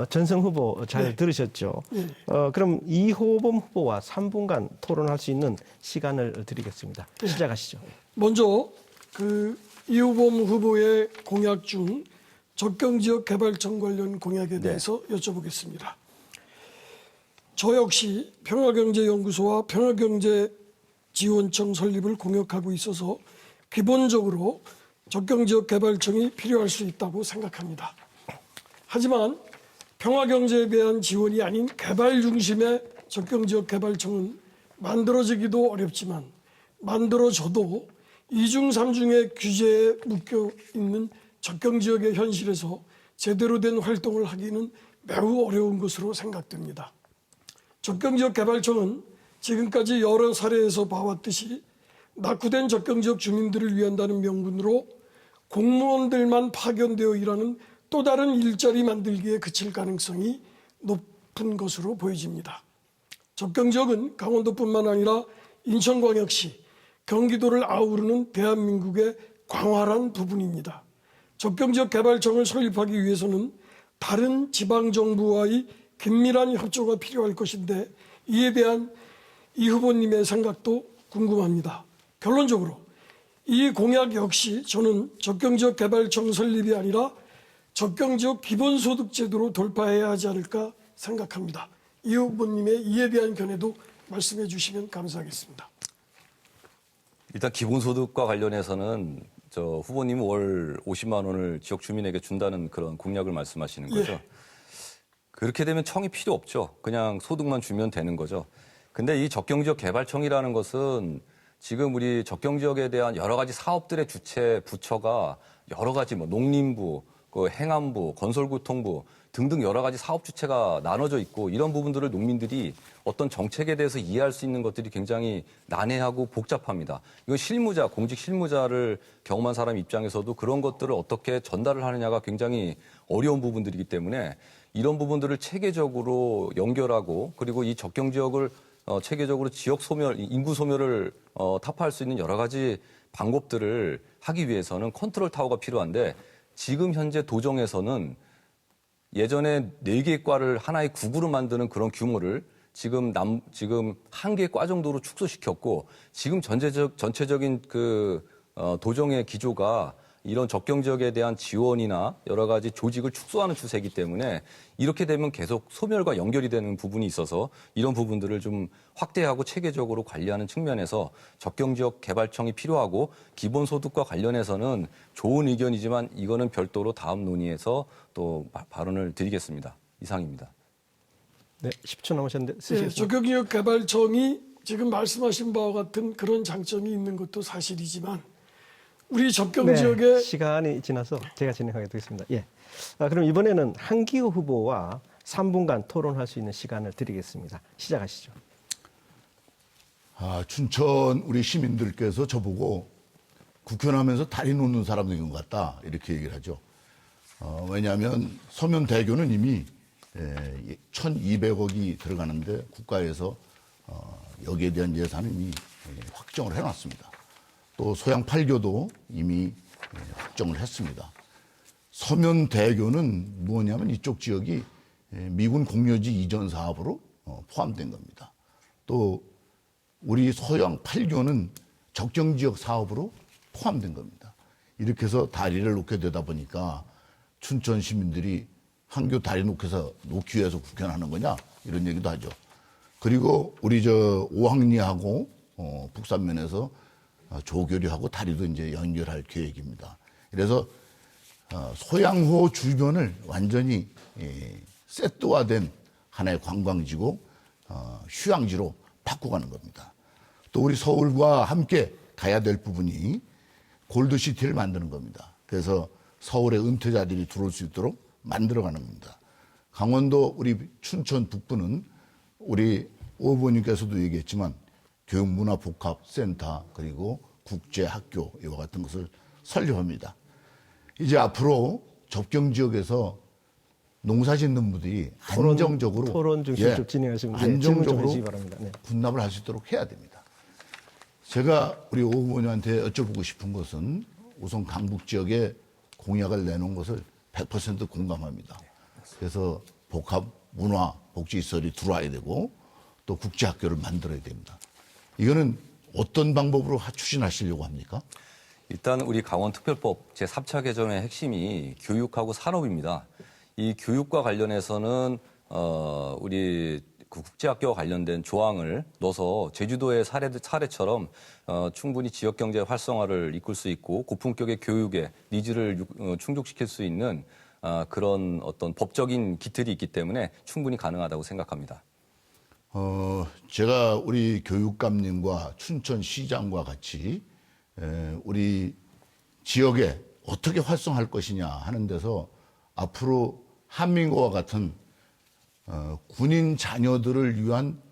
전성 후보 잘 네. 들으셨죠? 네. 그럼 이호범 후보와 3분간 토론할 수 있는 시간을 드리겠습니다. 시작하시죠. 먼저 이호범 후보의 공약 중 적경지역 개발청 관련 공약에 대해서 여쭤보겠습니다. 저 역시 평화경제연구소와 평화경제지원청 설립을 공약하고 있어서 기본적으로 적경지역 개발청이 필요할 수 있다고 생각합니다. 하지만 평화경제에 대한 지원이 아닌 개발 중심의 적경지역 개발청은 만들어지기도 어렵지만 만들어져도 이중 삼중의 규제에 묶여 있는 적경지역의 현실에서 제대로 된 활동을 하기는 매우 어려운 것으로 생각됩니다. 적경지역 개발청은 지금까지 여러 사례에서 봐왔듯이 낙후된 적경지역 주민들을 위한다는 명분으로 공무원들만 파견되어 일하는 또 다른 일자리 만들기에 그칠 가능성이 높은 것으로 보여집니다. 적경지역은 강원도뿐만 아니라 인천광역시, 경기도를 아우르는 대한민국의 광활한 부분입니다. 적경지역 개발청을 설립하기 위해서는 다른 지방정부와의 긴밀한 협조가 필요할 것인데 이에 대한 이 후보님의 생각도 궁금합니다. 결론적으로 이 공약 역시 저는 적경지역 개발청 설립이 아니라 적경지역 기본소득제도로 돌파해야 하지 않을까 생각합니다. 이 후보님의 이에 대한 견해도 말씀해 주시면 감사하겠습니다. 일단 기본소득과 관련해서는 후보님은 월 50만 원을 지역 주민에게 준다는 그런 공약을 말씀하시는 거죠. 예. 그렇게 되면 청이 필요 없죠. 그냥 소득만 주면 되는 거죠. 근데 이 적경지역 개발청이라는 것은 지금 우리 적경지역에 대한 여러 가지 사업들의 주체 부처가 여러 가지 농림부, 행안부, 건설교통부 등등 여러 가지 사업 주체가 나눠져 있고 이런 부분들을 농민들이 어떤 정책에 대해서 이해할 수 있는 것들이 굉장히 난해하고 복잡합니다. 이건 실무자, 공직 실무자를 경험한 사람 입장에서도 그런 것들을 어떻게 전달을 하느냐가 굉장히 어려운 부분들이기 때문에 이런 부분들을 체계적으로 연결하고 그리고 이 적경 지역을 체계적으로 지역 소멸, 인구 소멸을 타파할 수 있는 여러 가지 방법들을 하기 위해서는 컨트롤 타워가 필요한데 지금 현재 도정에서는 예전에 4개의 과를 하나의 구구로 만드는 그런 규모를 지금 한 개의 과 정도로 축소시켰고 지금 전체적인 도정의 기조가 이런 적경 지역에 대한 지원이나 여러 가지 조직을 축소하는 추세이기 때문에 이렇게 되면 계속 소멸과 연결이 되는 부분이 있어서 이런 부분들을 좀 확대하고 체계적으로 관리하는 측면에서 적경 지역 개발청이 필요하고 기본소득과 관련해서는 좋은 의견이지만 이거는 별도로 다음 논의에서 또 발언을 드리겠습니다. 이상입니다. 네, 10초 남으셨는데 네, 쓰시겠습니다. 적경지역 개발청이 지금 말씀하신 바와 같은 그런 장점이 있는 것도 사실이지만 우리 적경 지역의 네, 시간이 지나서 제가 진행하게 되겠습니다. 예. 그럼 이번에는 한기호 후보와 3분간 토론할 수 있는 시간을 드리겠습니다. 시작하시죠. 춘천 우리 시민들께서 저보고 국회의원 하면서 다리 놓는 사람 된 것 같다 이렇게 얘기를 하죠. 왜냐하면 서면대교는 이미 1,200억이 들어가는데 국가에서 여기에 대한 예산은 이미 확정을 해놨습니다. 또 소양 8교도 이미 확정을 했습니다. 서면대교는 뭐냐면 이쪽 지역이 미군 공여지 이전 사업으로 포함된 겁니다. 또 우리 소양 8교는 적정지역 사업으로 포함된 겁니다. 이렇게 해서 다리를 놓게 되다 보니까 춘천 시민들이 한교 다리 놓기 위해서 국회의원하는 거냐 이런 얘기도 하죠. 그리고 우리 오항리하고 북산면에서 조교리하고 다리도 이제 연결할 계획입니다. 그래서 소양호 주변을 완전히 세트화된 하나의 관광지고 휴양지로 바꿔가는 겁니다. 또 우리 서울과 함께 가야 될 부분이 골드시티를 만드는 겁니다. 그래서 서울의 은퇴자들이 들어올 수 있도록 만들어가는 겁니다. 강원도 우리 춘천 북부는 우리 오 후보님께서도 얘기했지만 교육문화복합센터 그리고 국제학교 이와 같은 것을 설립합니다. 이제 앞으로 접경지역에서 농사짓는 분들이 안정적으로 토론 중심으로 진행하시면 질문 좀 안정적으로 해주시기 바랍니다. 네. 군납을 할 수 있도록 해야 됩니다. 제가 우리 오 후보님한테 여쭤보고 싶은 것은 우선 강북 지역에 공약을 내놓은 것을 100% 공감합니다. 그래서 복합 문화 복지시설이 들어와야 되고 또 국제학교를 만들어야 됩니다. 이거는 어떤 방법으로 추진하시려고 합니까? 일단 우리 강원특별법 제3차 개정의 핵심이 교육하고 산업입니다. 이 교육과 관련해서는 우리 그 국제학교와 관련된 조항을 넣어서 제주도의 사례처럼 충분히 지역 경제 활성화를 이끌 수 있고 고품격의 교육의 니즈를 충족시킬 수 있는 그런 어떤 법적인 기틀이 있기 때문에 충분히 가능하다고 생각합니다. 제가 우리 교육감님과 춘천시장과 같이 우리 지역에 어떻게 활성화할 것이냐 하는 데서 앞으로 한민고와 같은 군인 자녀들을 위한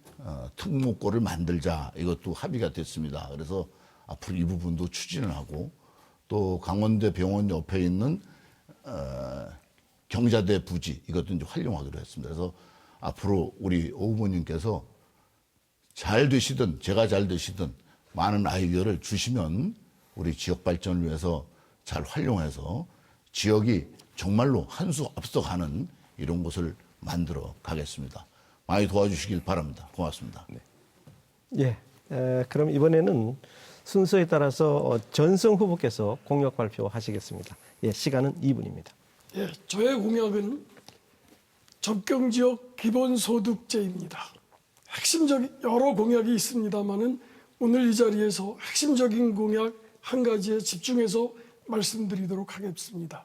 특목고를 만들자 이것도 합의가 됐습니다. 그래서 앞으로 이 부분도 추진을 하고 또 강원대 병원 옆에 있는 경자대 부지 이것도 이제 활용하기로 했습니다. 그래서 앞으로 우리 오 후보님께서 잘 되시든 제가 잘 되시든 많은 아이디어를 주시면 우리 지역 발전을 위해서 잘 활용해서 지역이 정말로 한 수 앞서가는 이런 곳을 만들어 가겠습니다. 많이 도와주시길 바랍니다. 고맙습니다. 예. 그럼 이번에는 순서에 따라서 전성 후보께서 공약 발표하시겠습니다. 예, 시간은 2분입니다. 예, 저의 공약은 접경지역 기본소득제입니다. 핵심적인 여러 공약이 있습니다만은 오늘 이 자리에서 핵심적인 공약 한 가지에 집중해서 말씀드리도록 하겠습니다.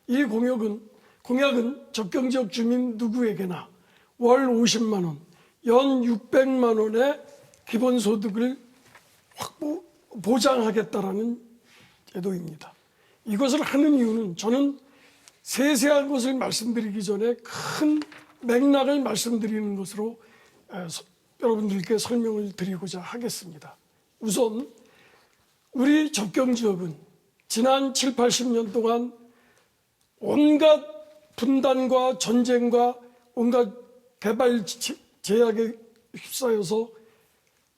이 공약은 접경지역 주민 누구에게나 월 50만 원, 연 600만 원의 기본소득을 보장하겠다라는 제도입니다. 이것을 하는 이유는 저는 세세한 것을 말씀드리기 전에 큰 맥락을 말씀드리는 것으로 여러분들께 설명을 드리고자 하겠습니다. 우선 우리 접경지역은 지난 7, 80년 동안 온갖 분단과 전쟁과 온갖 개발 제약에 휩싸여서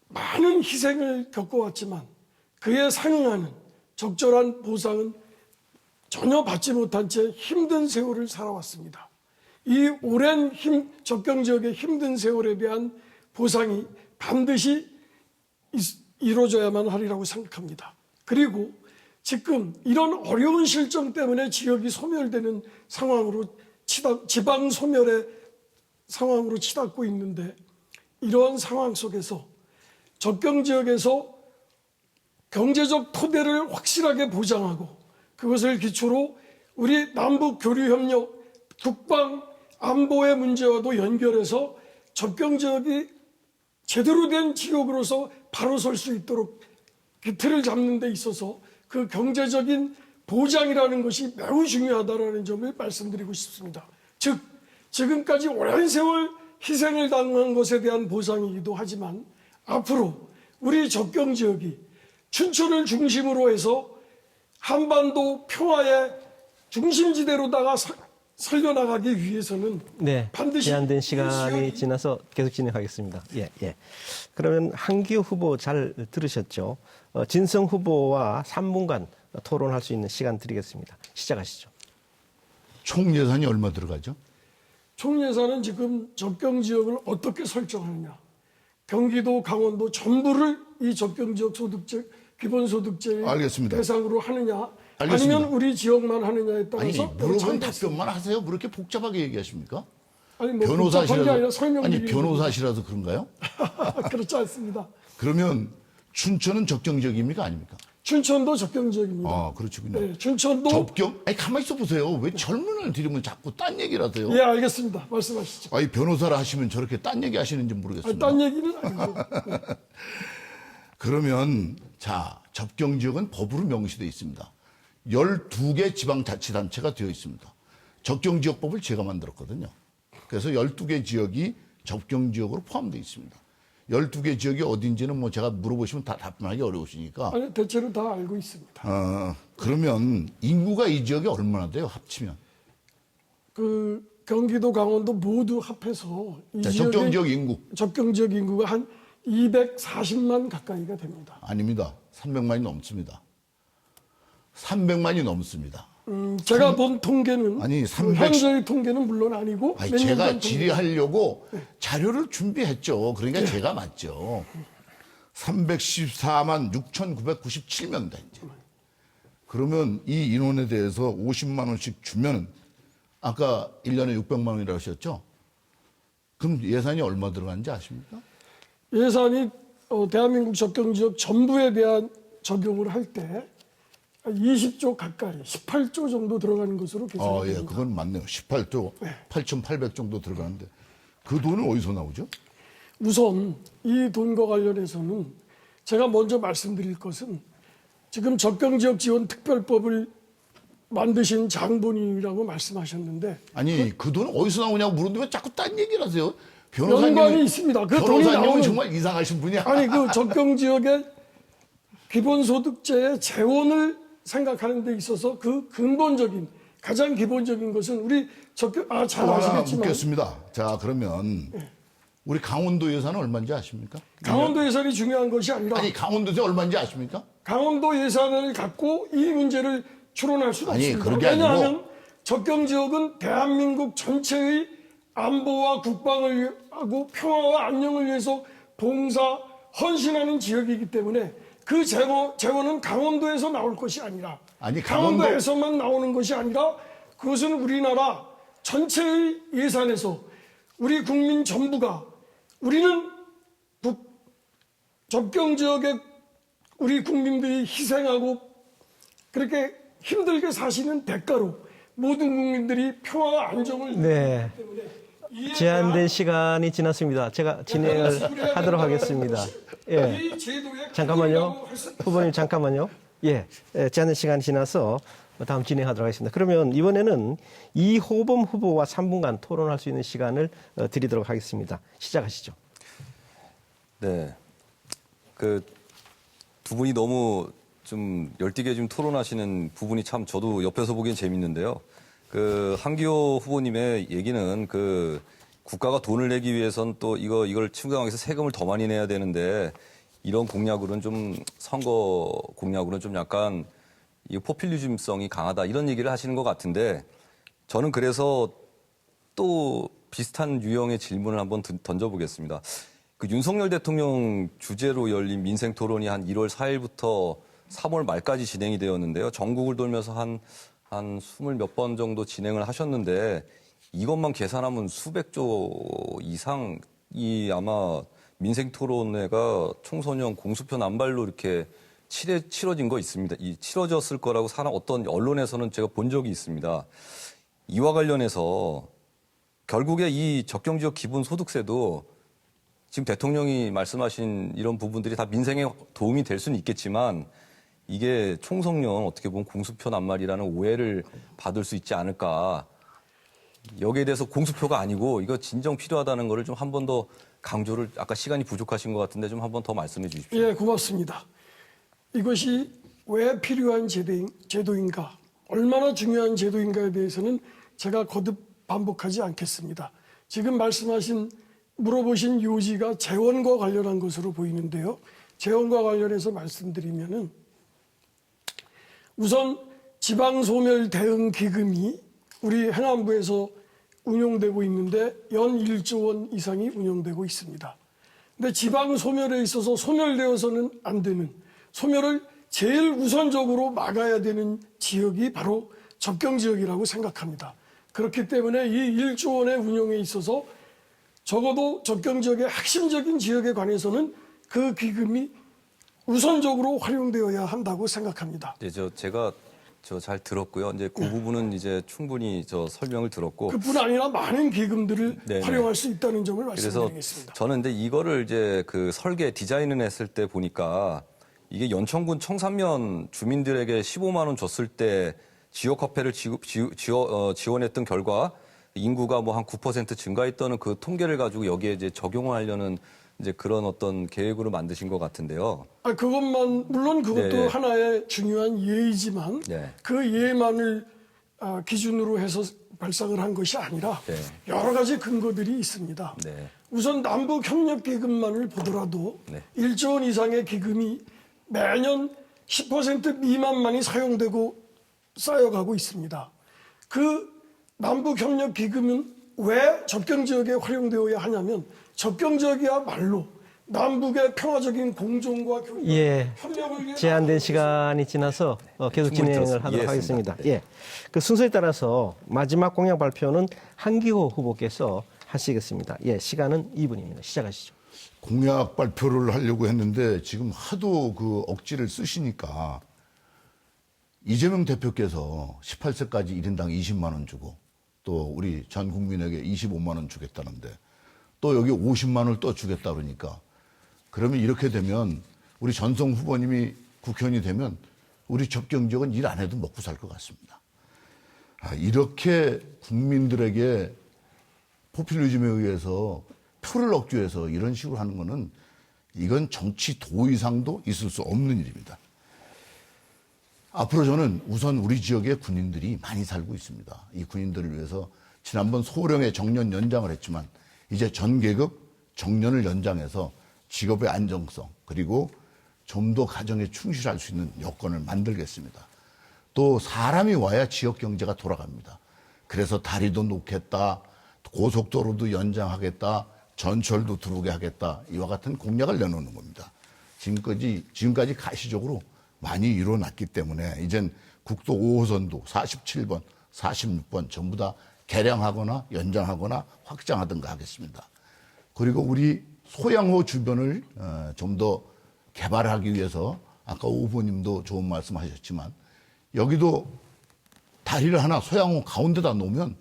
많은 희생을 겪어왔지만 그에 상응하는 적절한 보상은 전혀 받지 못한 채 힘든 세월을 살아왔습니다. 이 오랜 접경지역의 힘든 세월에 대한 보상이 반드시 이루어져야만 하리라고 생각합니다. 그리고 지금 이런 어려운 실정 때문에 지역이 소멸되는 상황으로 지방 소멸의 상황으로 치닫고 있는데 이러한 상황 속에서 접경지역에서 경제적 토대를 확실하게 보장하고 그것을 기초로 우리 남북 교류협력, 국방, 안보의 문제와도 연결해서 접경지역이 제대로 된 지역으로서 바로 설 수 있도록 기틀을 잡는 데 있어서 그 경제적인 보장이라는 것이 매우 중요하다는 점을 말씀드리고 싶습니다. 즉 지금까지 오랜 세월 희생을 당한 것에 대한 보상이기도 하지만 앞으로 우리 접경지역이 춘천을 중심으로 해서 한반도 평화의 중심지대로다가 살려나가기 위해서는 네, 반드시 제한된 이 시간이 지나서 계속 진행하겠습니다. 예, 예. 그러면 한기호 후보 잘 들으셨죠? 진성 후보와 3분간 토론할 수 있는 시간 드리겠습니다. 시작하시죠. 총 예산이 얼마 들어가죠? 총 예산은 지금 접경 지역을 어떻게 설정하느냐. 경기도, 강원도 전부를 이 접경 지역 소득제, 기본소득제의 알겠습니다. 대상으로 하느냐, 알겠습니다. 아니면 우리 지역만 하느냐에 아니, 따라서 물어본 차이가 답변만 하세요. 왜 이렇게 복잡하게 얘기하십니까? 아니, 뭐 복잡한 게 아니라 설명드리는 변호사시라서 그런가요? 그렇지 않습니다. 그러면 춘천은 적정 지역입니까? 아닙니까? 춘천도 접경 지역입니다. 아, 그렇군요. 네, 춘천도 접경? 아니, 가만히 있어 보세요. 왜 질문을 드리면 자꾸 딴 얘기를 하세요? 예, 알겠습니다. 말씀하시죠. 아니, 변호사라 하시면 저렇게 딴 얘기 하시는지 모르겠습니다. 딴 얘기는 아니고. 네. 그러면, 자, 접경 지역은 법으로 명시되어 있습니다. 12개 지방자치단체가 되어 있습니다. 접경지역법을 제가 만들었거든요. 그래서 12개 지역이 접경지역으로 포함되어 있습니다. 12개 지역이 어딘지는 뭐 제가 물어보시면 다 답변하기 어려우시니까. 아니, 대체로 다 알고 있습니다. 그러면 인구가 이 지역에 얼마나 돼요? 합치면. 그 경기도, 강원도 모두 합해서 이 자, 지역의 접경지역 인구. 접경지역 인구가 한 240만 가까이가 됩니다. 아닙니다. 300만이 넘습니다. 300만이 넘습니다. 제가 본 통계는 아니, 그 300 현재의 통계는 물론 아니고 아니, 몇 년 제가 전 질의하려고 자료를 준비했죠. 그러니까 제가 맞죠. 314만 6,997명 돼, 이제. 그러면 이 인원에 대해서 50만 원씩 주면 아까 1년에 600만 원이라고 하셨죠? 그럼 예산이 얼마 들어가는지 아십니까? 예산이 대한민국 접경지역 전부에 대한 적용을 할 때 20조 가까이 18조 정도 들어가는 것으로 예, 계산됩니다. 그건 맞네요. 18조 8,800 정도 들어가는데 그 돈은 어디서 나오죠? 우선 이 돈과 관련해서는 제가 먼저 말씀드릴 것은 지금 접경지역 지원 특별법을 만드신 장본인이라고 말씀하셨는데 아니, 그 돈은 어디서 나오냐고 물었는데 왜 자꾸 딴 얘기를 하세요? 연관이 있습니다. 그 돈이 변호사님은 나오는 정말 이상하신 분이야. 아니 그 접경지역의 기본소득제의 재원을 생각하는 데 있어서 그 근본적인 가장 기본적인 것은 우리 잘 하나 아시겠지만 묻겠습니다. 자, 그러면 우리 강원도 예산은 얼마인지 아십니까? 강원도 예산이 중요한 것이 아니라 아니, 강원도에서 얼마인지 아십니까? 강원도 예산을 갖고 이 문제를 추론할 수가 아니, 없습니다. 그런 게 왜냐하면 아니고 접경지역은 대한민국 전체의 안보와 국방을 하고 평화와 안녕을 위해서 봉사, 헌신하는 지역이기 때문에 그 재원은 강원도에서 나올 것이 아니라 아니, 강원도에서만 나오는 것이 아니라 그것은 우리나라 전체의 예산에서 우리 국민 전부가 우리는 접경지역에 우리 국민들이 희생하고 그렇게 힘들게 사시는 대가로 모든 국민들이 평화와 안정을 네. 때문에 이에 제한된 대한 시간이 지났습니다. 제가 진행을 하도록 하겠습니다. 예. 이 제도의 잠깐만요. 가치라고 할수 후보님 잠깐만요. 예. 제한된 시간이 지나서 다음 진행하도록 하겠습니다. 그러면 이번에는 이호범 후보와 3분간 토론할 수 있는 시간을 드리도록 하겠습니다. 시작하시죠. 네. 그 두 분이 너무 좀 열띠게 좀 토론하시는 부분이 참 저도 옆에서 보기엔 재밌는데요. 그 한기호 후보님의 얘기는 그 국가가 돈을 내기 위해선 또 이걸 충당하기 위해서 세금을 더 많이 내야 되는데 이런 공약으로는 좀 선거 공약으로는 좀 약간 이 포퓰리즘성이 강하다 이런 얘기를 하시는 것 같은데 저는 그래서 또 비슷한 유형의 질문을 한번 던져보겠습니다. 그 윤석열 대통령 주재로 열린 민생 토론이 한 1월 4일부터 3월 말까지 진행이 되었는데요. 전국을 돌면서 한 20몇 번 정도 진행을 하셨는데 이것만 계산하면 수백조 이상이 아마 민생 토론회가 청소년 공수표 남발로 이렇게 치러진 거 있습니다. 치러졌을 거라고 어떤 언론에서는 제가 본 적이 있습니다. 이와 관련해서 결국에 이 적경지역 기본소득세도 지금 대통령이 말씀하신 이런 부분들이 다 민생에 도움이 될 수는 있겠지만 이게 총성령 어떻게 보면 공수표 낱말이라는 오해를 받을 수 있지 않을까. 여기에 대해서 공수표가 아니고 이거 진정 필요하다는 거를 좀 한 번 더 강조를 아까 시간이 부족하신 것 같은데 좀 한 번 더 말씀해 주십시오. 예, 고맙습니다. 이것이 왜 필요한 제도인가, 얼마나 중요한 제도인가에 대해서는 제가 거듭 반복하지 않겠습니다. 지금 물어보신 요지가 재원과 관련한 것으로 보이는데요. 재원과 관련해서 말씀드리면은 우선 지방소멸 대응 기금이 우리 행안부에서 운용되고 있는데 연 1조 원 이상이 운용되고 있습니다. 근데 지방소멸에 있어서 소멸되어서는 안 되는, 소멸을 제일 우선적으로 막아야 되는 지역이 바로 접경지역이라고 생각합니다. 그렇기 때문에 이 1조 원의 운용에 있어서 적어도 접경지역의 핵심적인 지역에 관해서는 그 기금이 우선적으로 활용되어야 한다고 생각합니다. 네, 제가 잘 들었고요. 이제 그 부분은 이제 충분히 설명을 들었고. 그뿐 아니라 많은 기금들을 네네. 활용할 수 있다는 점을 그래서 말씀드리겠습니다. 저는 근데 이거를 이제 그 설계 디자인을 했을 때 보니까 이게 연천군 청산면 주민들에게 15만 원 줬을 때 지역 화폐를 지원했던 결과 인구가 뭐 한 9% 증가했다는 그 통계를 가지고 여기에 이제 적용을 하려는 이제 그런 어떤 계획으로 만드신 것 같은데요. 물론 그것도 네. 하나의 중요한 예이지만 네. 그 예만을 기준으로 해서 발상을 한 것이 아니라 네. 여러 가지 근거들이 있습니다. 네. 우선 남북협력기금만을 보더라도 네. 1조 원 이상의 기금이 매년 10% 미만만이 사용되고 쌓여가고 있습니다. 그 남북협력기금은 왜 접경지역에 활용되어야 하냐면 접경지역이야말로 남북의 평화적인 공존과 교류와 예. 협력을 위해 제한된 시간이 지나서 계속 충분히 진행을 들었습니다. 하도록 이해했습니다. 하겠습니다. 예. 그 순서에 따라서 마지막 공약 발표는 한기호 후보께서 하시겠습니다. 예, 시간은 2분입니다. 시작하시죠. 공약 발표를 하려고 했는데 지금 하도 그 억지를 쓰시니까 이재명 대표께서 18세까지 1인당 20만 원 주고 또 우리 전 국민에게 25만 원 주겠다는데 또 여기 50만 원을 또 주겠다 그러니까 그러면 이렇게 되면 우리 전성 후보님이 국회의원이 되면 우리 접경지역은 일 안 해도 먹고 살 것 같습니다. 이렇게 국민들에게 포퓰리즘에 의해서 표를 얻기 위해서 이런 식으로 하는 거는 이건 정치 도의상도 있을 수 없는 일입니다. 앞으로 저는 우선 우리 지역에 군인들이 많이 살고 있습니다. 이 군인들을 위해서 지난번 소령의 정년 연장을 했지만 이제 전 계급 정년을 연장해서 직업의 안정성 그리고 좀 더 가정에 충실할 수 있는 여건을 만들겠습니다. 또 사람이 와야 지역 경제가 돌아갑니다. 그래서 다리도 놓겠다, 고속도로도 연장하겠다, 전철도 들어오게 하겠다 이와 같은 공약을 내놓는 겁니다. 지금까지 가시적으로 많이 이뤄놨기 때문에 이젠 국도 5호선도 47번, 46번 전부 다 개량하거나 연장하거나 확장하든가 하겠습니다. 그리고 우리 소양호 주변을 좀 더 개발하기 위해서 아까 오 후보님도 좋은 말씀하셨지만 여기도 다리를 하나 소양호 가운데다 놓으면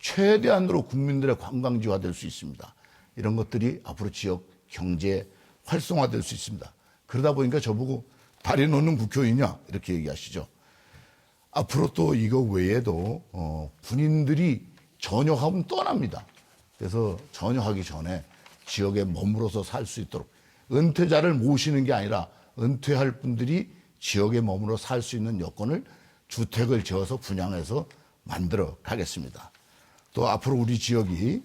최대한으로 국민들의 관광지화 될 수 있습니다. 이런 것들이 앞으로 지역 경제 활성화될 수 있습니다. 그러다 보니까 저보고 다리 놓는 국회의원이냐 이렇게 얘기하시죠. 앞으로 또 이거 외에도 군인들이 전역하면 떠납니다. 그래서 전역하기 전에 지역에 머물러서 살 수 있도록 은퇴자를 모시는 게 아니라 은퇴할 분들이 지역에 머물러 살 수 있는 여건을 주택을 지어서 분양해서 만들어 가겠습니다. 또 앞으로 우리 지역이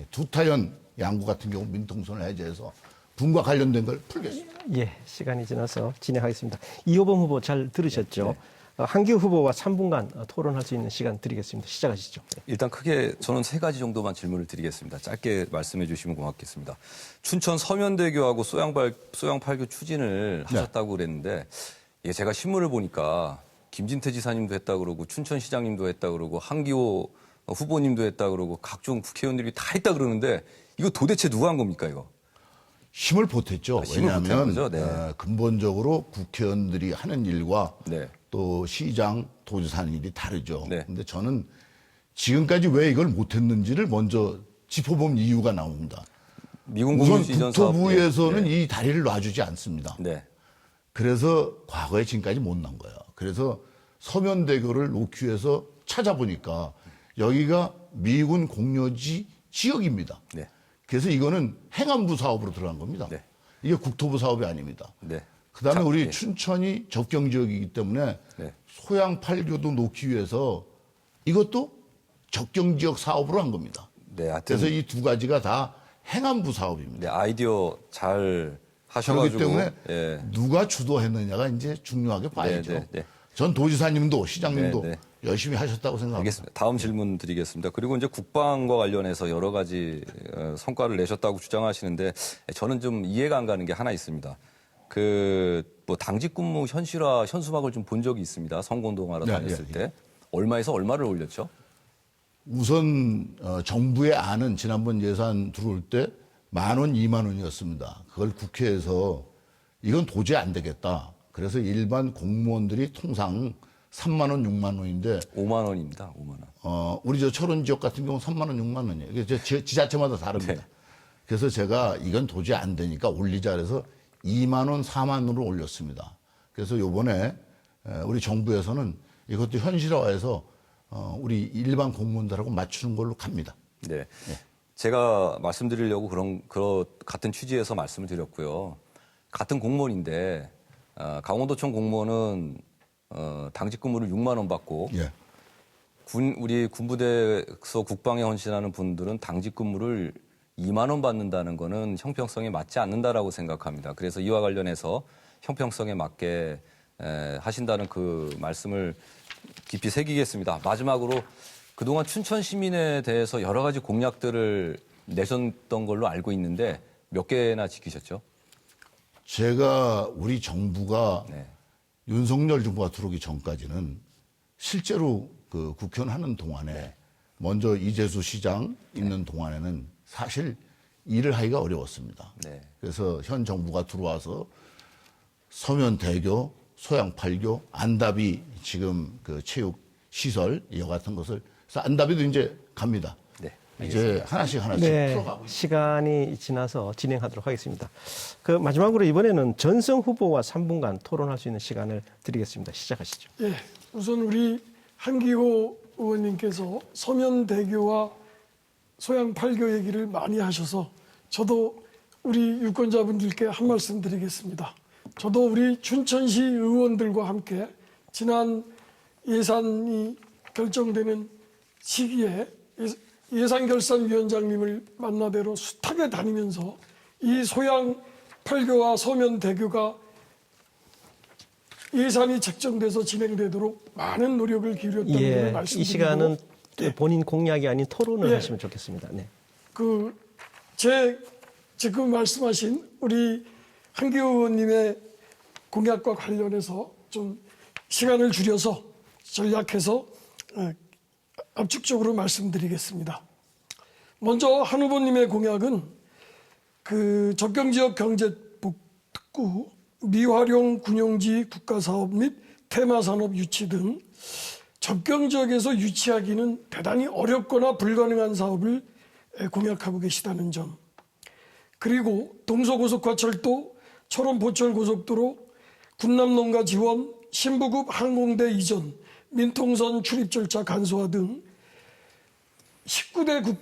두타연 양구 같은 경우 민통선을 해제해서 분과 관련된 걸 풀겠습니다. 예, 시간이 지나서 진행하겠습니다. 이호범 후보 잘 들으셨죠? 한기호 후보와 3분간 토론할 수 있는 시간 드리겠습니다. 시작하시죠. 일단 크게 저는 3가지 정도만 질문을 드리겠습니다. 짧게 말씀해 주시면 고맙겠습니다. 춘천 서면대교하고 소양팔교 추진을 하셨다고 그랬는데 이게 제가 신문을 보니까 김진태 지사님도 했다고 그러고 춘천시장님도 했다고 그러고 한기호 후보님도 했다고 그러고 각종 국회의원들이 다 했다고 그러는데 이거 도대체 누가 한 겁니까 이거? 힘을 보탰죠. 힘을 보탠 왜냐하면 거죠? 네. 근본적으로 국회의원들이 하는 일과 네. 또 시장, 도지사 하는 일이 다르죠. 네. 근데 저는 지금까지 왜 이걸 못했는지를 먼저 짚어본 이유가 나옵니다. 미군 우선 공유수 이전 사업. 국토부에서는 네. 이 다리를 놔주지 않습니다. 네. 그래서 과거에 지금까지 못 난 거예요. 그래서 서면대교를 놓기 위해서 찾아보니까 여기가 미군 공여지 지역입니다. 네. 그래서 이거는 행안부 사업으로 들어간 겁니다. 네. 이게 국토부 사업이 아닙니다. 네. 그다음에 우리 네. 춘천이 접경 지역이기 때문에 네. 소양 8교도 놓기 위해서 이것도 적경 지역 사업으로 한 겁니다. 네, 하여튼 그래서 이 두 가지가 다 행안부 사업입니다. 네, 아이디어 잘 그렇기 하셔가지고 때문에 예. 누가 주도했느냐가 이제 중요하게 봐야죠. 네. 전 도지사님도 시장님도 네. 열심히 하셨다고 생각합니다. 알겠습니다. 다음 질문 드리겠습니다. 그리고 이제 국방과 관련해서 여러 가지 성과를 내셨다고 주장하시는데 저는 좀 이해가 안 가는 게 하나 있습니다. 뭐 당직 근무 현실화 현수막을 좀 본 적이 있습니다. 선거운동하러 네, 다녔을 네, 때 얼마에서 얼마를 올렸죠? 우선 정부의 안은 지난번 예산 들어올 때 10,000원, 20,000원이었습니다. 그걸 국회에서 이건 도저히 안 되겠다. 그래서 일반 공무원들이 통상 3만 원, 6만 원인데 5만 원입니다. 5만 원. 우리 저 철원 지역 같은 경우는 3만 원, 6만 원이에요. 이게 지자체마다 다릅니다. 네. 그래서 제가 이건 도저히 안 되니까 올리자 그래서 2만 원, 4만 원으로 올렸습니다. 그래서 요번에 우리 정부에서는 이것도 현실화해서 우리 일반 공무원들하고 맞추는 걸로 갑니다. 네. 제가 말씀드리려고 그런 같은 취지에서 말씀을 드렸고요. 같은 공무원인데 강원도청 공무원은 당직 근무를 6만 원 받고 예. 우리 군부대에서 국방에 헌신하는 분들은 당직 근무를 2만 원 받는다는 거는 형평성에 맞지 않는다라고 생각합니다. 그래서 이와 관련해서 형평성에 맞게 하신다는 그 말씀을 깊이 새기겠습니다. 마지막으로 그동안 춘천 시민에 대해서 여러 가지 공약들을 내셨던 걸로 알고 있는데 몇 개나 지키셨죠? 제가 우리 정부가 네. 윤석열 정부가 들어오기 전까지는 실제로 그 국회의원 하는 동안에 먼저 이재수 시장 있는 동안에는 사실 일을 하기가 어려웠습니다. 네. 그래서 현 정부가 들어와서 서면대교, 소양팔교, 안다비 지금 그 체육 시설 이와 같은 것을 그래서 안다비도 이제 갑니다. 네, 이제 하나씩 네, 풀어가고 있습니다. 시간이 지나서 진행하도록 하겠습니다. 그 마지막으로 이번에는 전성 후보와 3분간 토론할 수 있는 시간을 드리겠습니다. 시작하시죠. 예, 우선 우리 한기호 의원님께서 서면대교와 소양팔교 얘기를 많이 하셔서 저도 우리 유권자분들께 한 말씀 드리겠습니다. 저도 우리 춘천시 의원들과 함께 지난 예산이 결정되는 시기에 예산결산위원장님을 만나뵈러 숱하게 다니면서 이 소양팔교와 서면대교가 예산이 책정돼서 진행되도록 많은 노력을 기울였다는 걸 예, 말씀드리고 이 시간은 본인 공약이 아닌 토론을 예. 하시면 좋겠습니다. 네. 제 지금 말씀하신 우리 한기호 의원님의 공약과 관련해서 좀 시간을 줄여서 전략해서 압축적으로 말씀드리겠습니다. 먼저 한 후보님의 공약은 그 접경지역 경제특구, 미활용 군용지 국가사업 및 테마산업 유치 등 접경지역에서 유치하기는 대단히 어렵거나 불가능한 사업을 공약하고 계시다는 점. 그리고 동서고속화철도, 철원포철고속도로, 군남농가 지원, 신부급 항공대 이전, 민통선 출입 절차 간소화 등 19대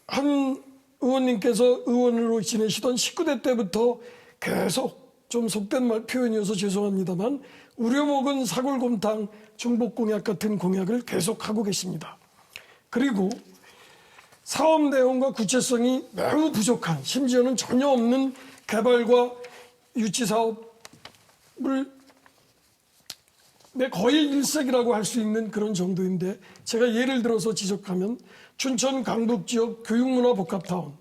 한 의원님께서 의원으로 지내시던 19대 때부터 계속 좀 속된 말 표현이어서 죄송합니다만 우려먹은 사골곰탕 중복공약 같은 공약을 계속하고 계십니다. 그리고 사업 내용과 구체성이 매우 부족한, 심지어는 전혀 없는 개발과 유치 사업을 거의 일색이라고 할 수 있는 그런 정도인데 제가 예를 들어서 지적하면 춘천 강북 지역 교육문화 복합타운,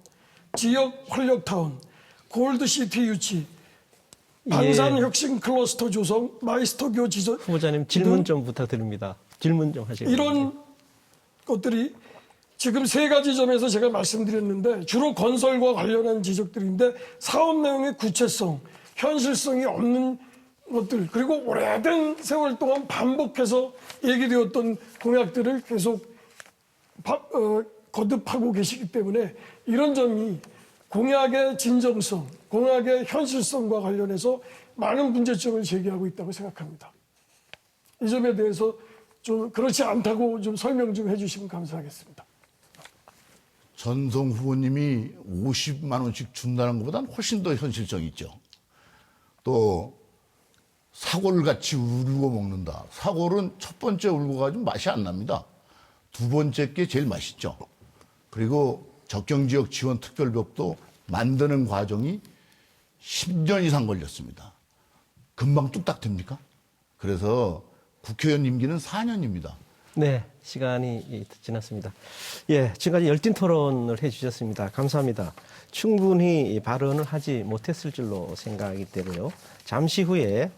지역 활력타운, 골드시티 유치, 방산혁신 클러스터 조성, 마이스터교 지적 후보자님 질문 좀 부탁드립니다. 질문 좀 하시겠습니다. 이런 것들이 지금 세 가지 점에서 제가 말씀드렸는데 주로 건설과 관련한 지적들인데 사업 내용의 구체성, 현실성이 없는 것들 그리고 오래된 세월 동안 반복해서 얘기되었던 공약들을 계속 거듭하고 계시기 때문에 이런 점이 공약의 진정성, 공약의 현실성과 관련해서 많은 문제점을 제기하고 있다고 생각합니다. 이 점에 대해서 좀 그렇지 않다고 좀 설명 좀 해주시면 감사하겠습니다. 전성 후보님이 50만 원씩 준다는 것보다는 훨씬 더 현실성 있죠. 또 사골을 같이 울고 먹는다. 사골은 첫 번째 울고 가지고 맛이 안 납니다. 두 번째 게 제일 맛있죠. 그리고 적경지역 지원 특별법도 만드는 과정이 10년 이상 걸렸습니다. 금방 뚝딱 됩니까? 그래서 국회의원 임기는 4년입니다. 네, 시간이 지났습니다. 예, 지금까지 열띤 토론을 해주셨습니다. 감사합니다. 충분히 발언을 하지 못했을 줄로 생각이 되고요. 잠시 후에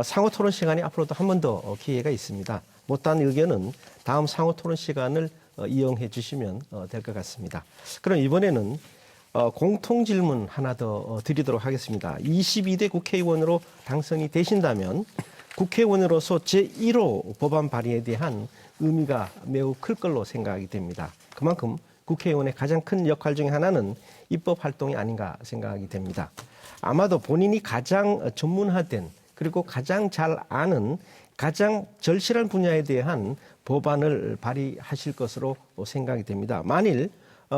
상호 토론 시간이 앞으로도 한 번 더 기회가 있습니다. 못한 의견은 다음 상호 토론 시간을 이용해 주시면 될 것 같습니다. 그럼 이번에는 공통 질문 하나 더 드리도록 하겠습니다. 22대 국회의원으로 당선이 되신다면 국회의원으로서 제1호 법안 발의에 대한 의미가 매우 클 걸로 생각이 됩니다. 그만큼 국회의원의 가장 큰 역할 중에 하나는 입법 활동이 아닌가 생각이 됩니다. 아마도 본인이 가장 전문화된 그리고 가장 잘 아는 가장 절실한 분야에 대한 법안을 발의하실 것으로 생각이 됩니다. 만일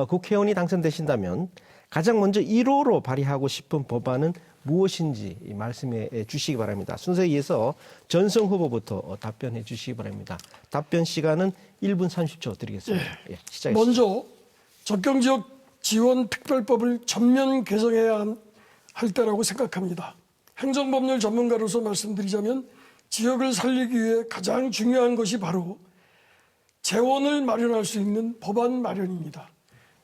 국회의원이 당선되신다면 가장 먼저 1호로 발의하고 싶은 법안은 무엇인지 말씀해 주시기 바랍니다. 순서에 의해서 전성 후보부터 답변해 주시기 바랍니다. 답변 시간은 1분 30초 드리겠습니다. 예, 시작하시죠. 먼저 적경지역 지원 특별법을 전면 개정해야 할 때라고 생각합니다. 행정법률 전문가로서 말씀드리자면 지역을 살리기 위해 가장 중요한 것이 바로 재원을 마련할 수 있는 법안 마련입니다.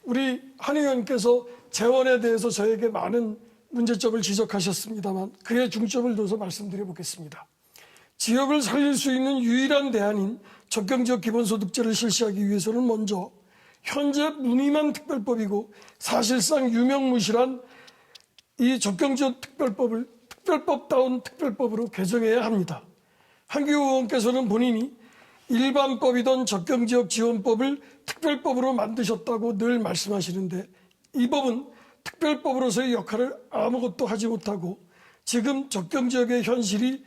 우리 한 의원께서 재원에 대해서 저에게 많은 문제점을 지적하셨습니다만 그에 중점을 둬서 말씀드려 보겠습니다. 지역을 살릴 수 있는 유일한 대안인 적경지역 기본소득제를 실시하기 위해서는 먼저 현재 무늬만 특별법이고 사실상 유명무실한 이 적경지역 특별법을 특별법다운 특별법으로 개정해야 합니다. 한기호 의원께서는 본인이 일반법이던 적경지역 지원법을 특별법으로 만드셨다고 늘 말씀하시는데 이 법은 특별법으로서의 역할을 아무것도 하지 못하고 지금 적경지역의 현실이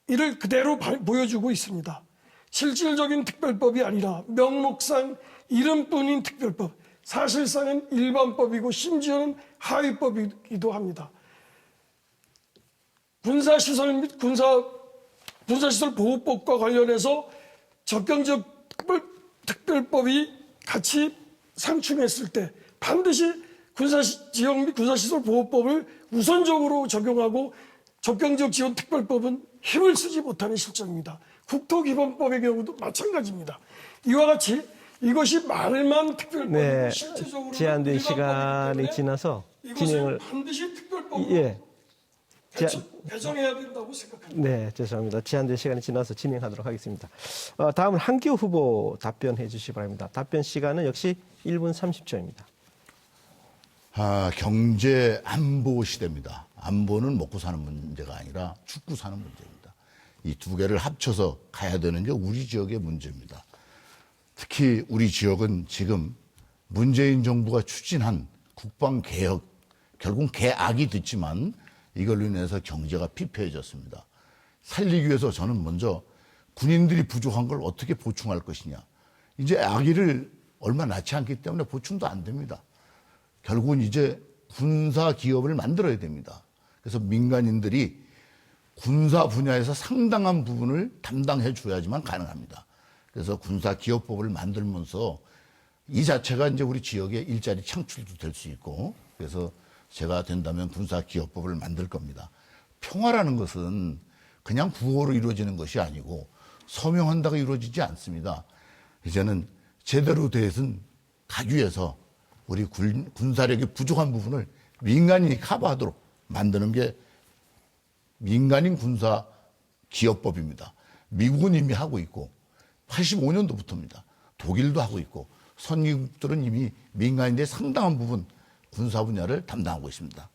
이를 그대로 보여주고 있습니다. 실질적인 특별법이 아니라 명목상 이름뿐인 특별법, 사실상은 일반법이고 심지어는 하위법이기도 합니다. 군사시설 및 군사시설 보호법과 관련해서 적경지역 특별법이 같이 상충했을 때 반드시 군사지역 및 군사시설 보호법을 우선적으로 적용하고 적경지역 지원 특별법은 힘을 쓰지 못하는 실정입니다. 국토기본법의 경우도 마찬가지입니다. 이와 같이 이것이 말만 특별법이고 네, 실제적으로 제한된 시간이 지나서 진행을 반드시 특별법으로 예. 개정해야 된다고 생각합니다. 네, 죄송합니다. 제한된 시간이 지나서 진행하도록 하겠습니다. 다음은 한기호 후보 답변해 주시기 바랍니다. 답변 시간은 역시 1분 30초입니다. 경제 안보 시대입니다. 안보는 먹고 사는 문제가 아니라 죽고 사는 문제입니다. 이 두 개를 합쳐서 가야 되는 게 우리 지역의 문제입니다. 특히 우리 지역은 지금 문재인 정부가 추진한 국방개혁, 결국 개악이 됐지만 이걸로 인해서 경제가 피폐해졌습니다. 살리기 위해서 저는 먼저 군인들이 부족한 걸 어떻게 보충할 것이냐. 이제 아기를 얼마 낳지 않기 때문에 보충도 안 됩니다. 결국은 이제 군사 기업을 만들어야 됩니다. 그래서 민간인들이 군사 분야에서 상당한 부분을 담당해 줘야지만 가능합니다. 그래서 군사 기업법을 만들면서 이 자체가 이제 우리 지역의 일자리 창출도 될 수 있고, 그래서 제가 된다면 군사 기업법을 만들 겁니다. 평화라는 것은 그냥 구호로 이루어지는 것이 아니고 서명한다고 이루어지지 않습니다. 이제는 제대로 된 가주에서 우리 군사력이 부족한 부분을 민간인이 커버하도록 만드는 게 민간인 군사 기업법입니다. 미국은 이미 하고 있고 85년도부터입니다. 독일도 하고 있고 선진국들은 이미 민간인들의 상당한 부분 군사 분야를 담당하고 있습니다.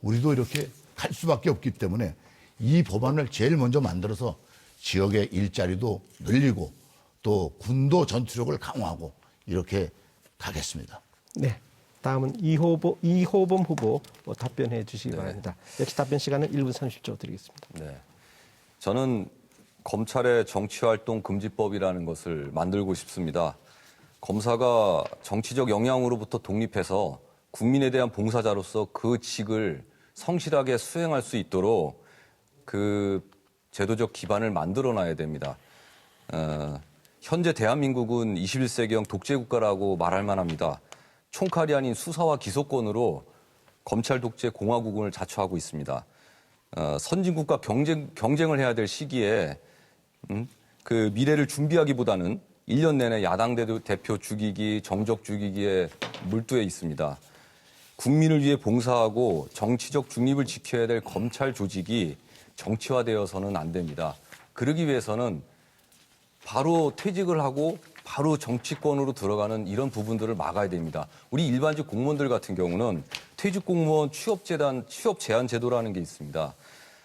우리도 이렇게 갈 수밖에 없기 때문에 이 법안을 제일 먼저 만들어서 지역의 일자리도 늘리고 또 군도 전투력을 강화하고 이렇게 가겠습니다. 네, 다음은 이호범 후보 답변해 주시기 바랍니다. 역시 답변 시간은 1분 30초 드리겠습니다. 네. 저는 검찰의 정치활동 금지법이라는 것을 만들고 싶습니다. 검사가 정치적 영향으로부터 독립해서 국민에 대한 봉사자로서 그 직을 성실하게 수행할 수 있도록 그 제도적 기반을 만들어 놔야 됩니다. 현재 대한민국은 21세기형 독재국가라고 말할 만합니다. 총칼이 아닌 수사와 기소권으로 검찰 독재 공화국을 자처하고 있습니다. 선진국과 경쟁을 해야 될 시기에 그 미래를 준비하기보다는 1년 내내 야당 대표 죽이기, 정적 죽이기에 몰두해 있습니다. 국민을 위해 봉사하고 정치적 중립을 지켜야 될 검찰 조직이 정치화되어서는 안 됩니다. 그러기 위해서는 바로 퇴직을 하고 바로 정치권으로 들어가는 이런 부분들을 막아야 됩니다. 우리 일반직 공무원들 같은 경우는 퇴직 공무원 취업 제한 제도라는 게 있습니다.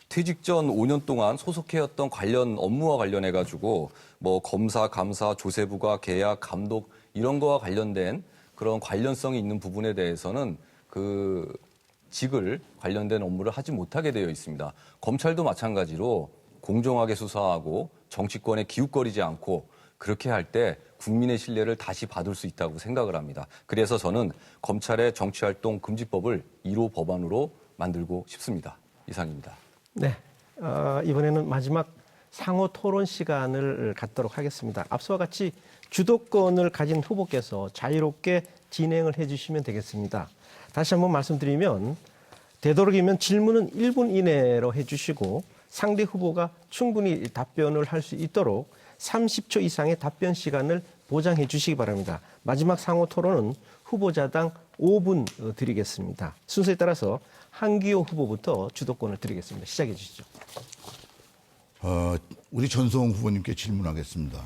퇴직 전 5년 동안 소속해왔던 관련 업무와 관련해 가지고 뭐 검사, 감사, 조세부가 계약, 감독 이런 거와 관련된 그런 관련성이 있는 부분에 대해서는 그 직을 관련된 업무를 하지 못하게 되어 있습니다. 검찰도 마찬가지로 공정하게 수사하고 정치권에 기웃거리지 않고 그렇게 할 때 국민의 신뢰를 다시 받을 수 있다고 생각을 합니다. 그래서 저는 검찰의 정치활동 금지법을 1호 법안으로 만들고 싶습니다. 이상입니다. 네, 이번에는 마지막 상호 토론 시간을 갖도록 하겠습니다. 앞서와 같이 주도권을 가진 후보께서 자유롭게 진행을 해주시면 되겠습니다. 다시 한번 말씀드리면 되도록이면 질문은 1분 이내로 해주시고 상대 후보가 충분히 답변을 할 수 있도록 30초 이상의 답변 시간을 보장해 주시기 바랍니다. 마지막 상호 토론은 후보자당 5분 드리겠습니다. 순서에 따라서 한기호 후보부터 주도권을 드리겠습니다. 시작해 주시죠. 우리 전성훈 후보님께 질문하겠습니다.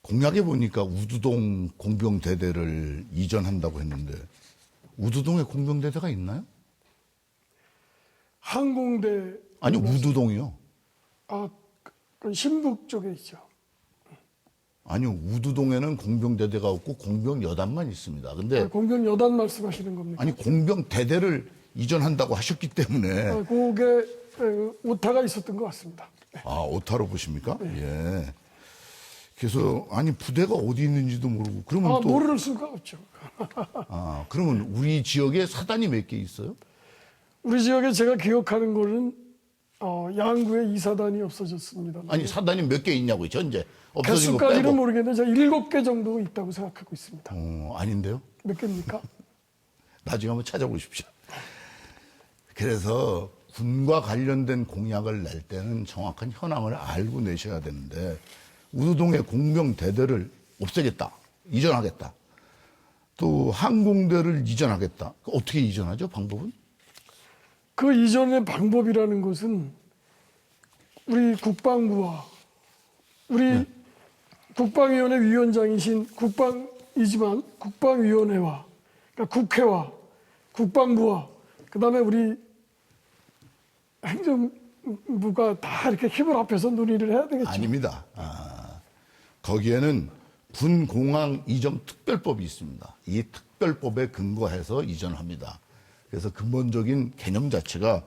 공약에 보니까 우두동 공병대대를 이전한다고 했는데 우두동에 공병대대가 있나요? 항공대. 아니 우두동이요. 그 신북 쪽에 있죠. 아니요, 우두동에는 공병대대가 없고 공병여단만 있습니다. 근데 공병 여단 말씀하시는 겁니까? 아니 공병대대를 이전한다고 하셨기 때문에 그게 오타가 있었던 것 같습니다. 오타로 보십니까? 예. 그래서 아니 부대가 어디 있는지도 모르고 그러면 또 모를 수가 없죠. 그러면 우리 지역에 사단이 몇 개 있어요? 우리 지역에 제가 기억하는 거는 양구에 이사단이 없어졌습니다. 아니 사단이 몇 개 있냐고요, 현재 없어진 거 개수까지는 빼고. 모르겠는데 제가 7개 정도 있다고 생각하고 있습니다. 아닌데요? 몇 개입니까? 나중에 한번 찾아보십시오. 그래서 군과 관련된 공약을 낼 때는 정확한 현황을 알고 내셔야 되는데 우두동의 공병대대를 없애겠다, 이전하겠다. 또 항공대를 이전하겠다. 어떻게 이전하죠, 방법은? 그 이전의 방법이라는 것은 우리 국방부와 우리 국방위원회 위원장이신 국방이지만 국방위원회와 그러니까 국회와 국방부와 그다음에 우리 행정부가 다 이렇게 힘을 합해서 논의를 해야 되겠죠. 아닙니다. 거기에는 군공항 이전 특별법이 있습니다. 이 특별법에 근거해서 이전합니다. 그래서 근본적인 개념 자체가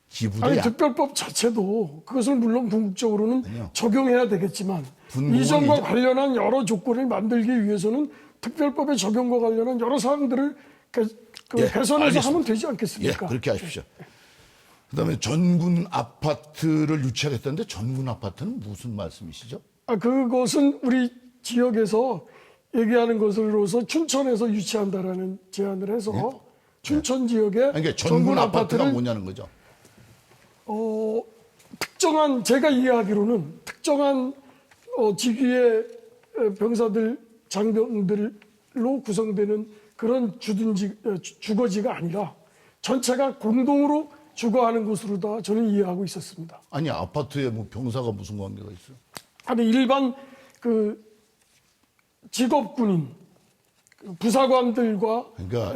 기부대 특별법 자체도 그것을 물론 궁극적으로는 아니요. 적용해야 되겠지만 이전과 관련한 여러 조건을 만들기 위해서는 특별법의 적용과 관련한 여러 사항들을 개선해서 알겠습니다. 하면 되지 않겠습니까? 예, 그렇게 하십시오. 그다음에 전군 아파트를 유치하겠다는데 전군 아파트는 무슨 말씀이시죠? 그것은 우리 지역에서 얘기하는 것으로서 춘천에서 유치한다라는 제안을 해서 춘천 지역에 그러니까 전군 아파트가 뭐냐는 거죠. 특정한 제가 이해하기로는 특정한 직위의 병사들 장병들로 구성되는 그런 주거지가 아니라 전체가 공동으로 주거하는 곳으로 저는 이해하고 있었습니다. 아니 아파트에 뭐 병사가 무슨 관계가 있어요? 아니 일반 그 직업군인 부사관들과 그러니까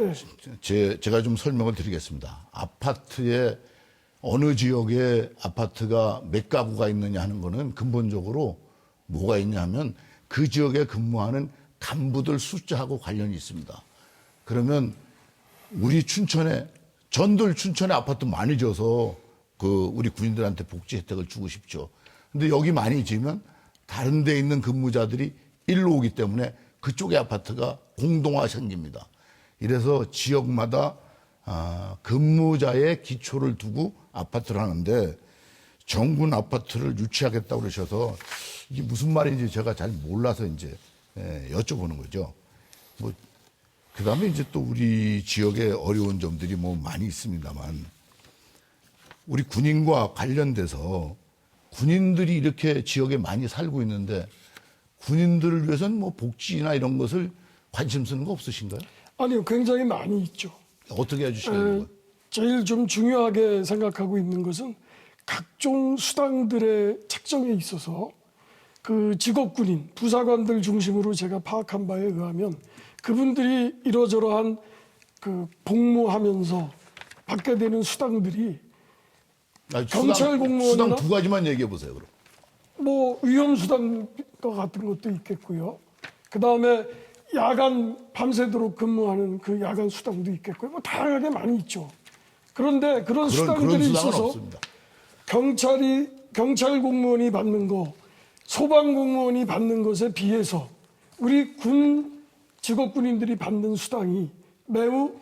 제가 좀 설명을 드리겠습니다. 아파트에 어느 지역에 아파트가 몇 가구가 있느냐 하는 거는 근본적으로 뭐가 있냐면 그 지역에 근무하는 간부들 숫자하고 관련이 있습니다. 그러면 우리 춘천에 아파트 많이 져서 우리 군인들한테 복지 혜택을 주고 싶죠. 근데 여기 많이 지면 다른 데 있는 근무자들이 일로 오기 때문에 그쪽의 아파트가 공동화 생깁니다. 이래서 지역마다 근무자의 기초를 두고 아파트를 하는데 정군 아파트를 유치하겠다고 그러셔서 이게 무슨 말인지 제가 잘 몰라서 이제 여쭤보는 거죠. 뭐 그다음에 이제 또 우리 지역의 어려운 점들이 뭐 많이 있습니다만 우리 군인과 관련돼서 군인들이 이렇게 지역에 많이 살고 있는데 군인들을 위해서는 뭐 복지나 이런 것을 관심 쓰는 거 없으신가요? 아니요, 굉장히 많이 있죠. 어떻게 해주시는 거예요? 제일 좀 중요하게 생각하고 있는 것은 각종 수당들의 책정에 있어서 그 직업군인, 부사관들 중심으로 제가 파악한 바에 의하면 그분들이 이러저러한 그 복무하면서 받게 되는 수당들이 경찰 공무원이나 수당 두 가지만 얘기해 보세요. 그럼. 뭐 위험수당과 같은 것도 있겠고요. 그 다음에 야간 밤새도록 근무하는 그 야간 수당도 있겠고요. 뭐 다양하게 많이 있죠. 그런데 그런 수당들이 수당은 있어서 없습니다. 경찰 공무원이 받는 거, 소방 공무원이 받는 것에 비해서 우리 군 직업군인들이 받는 수당이 매우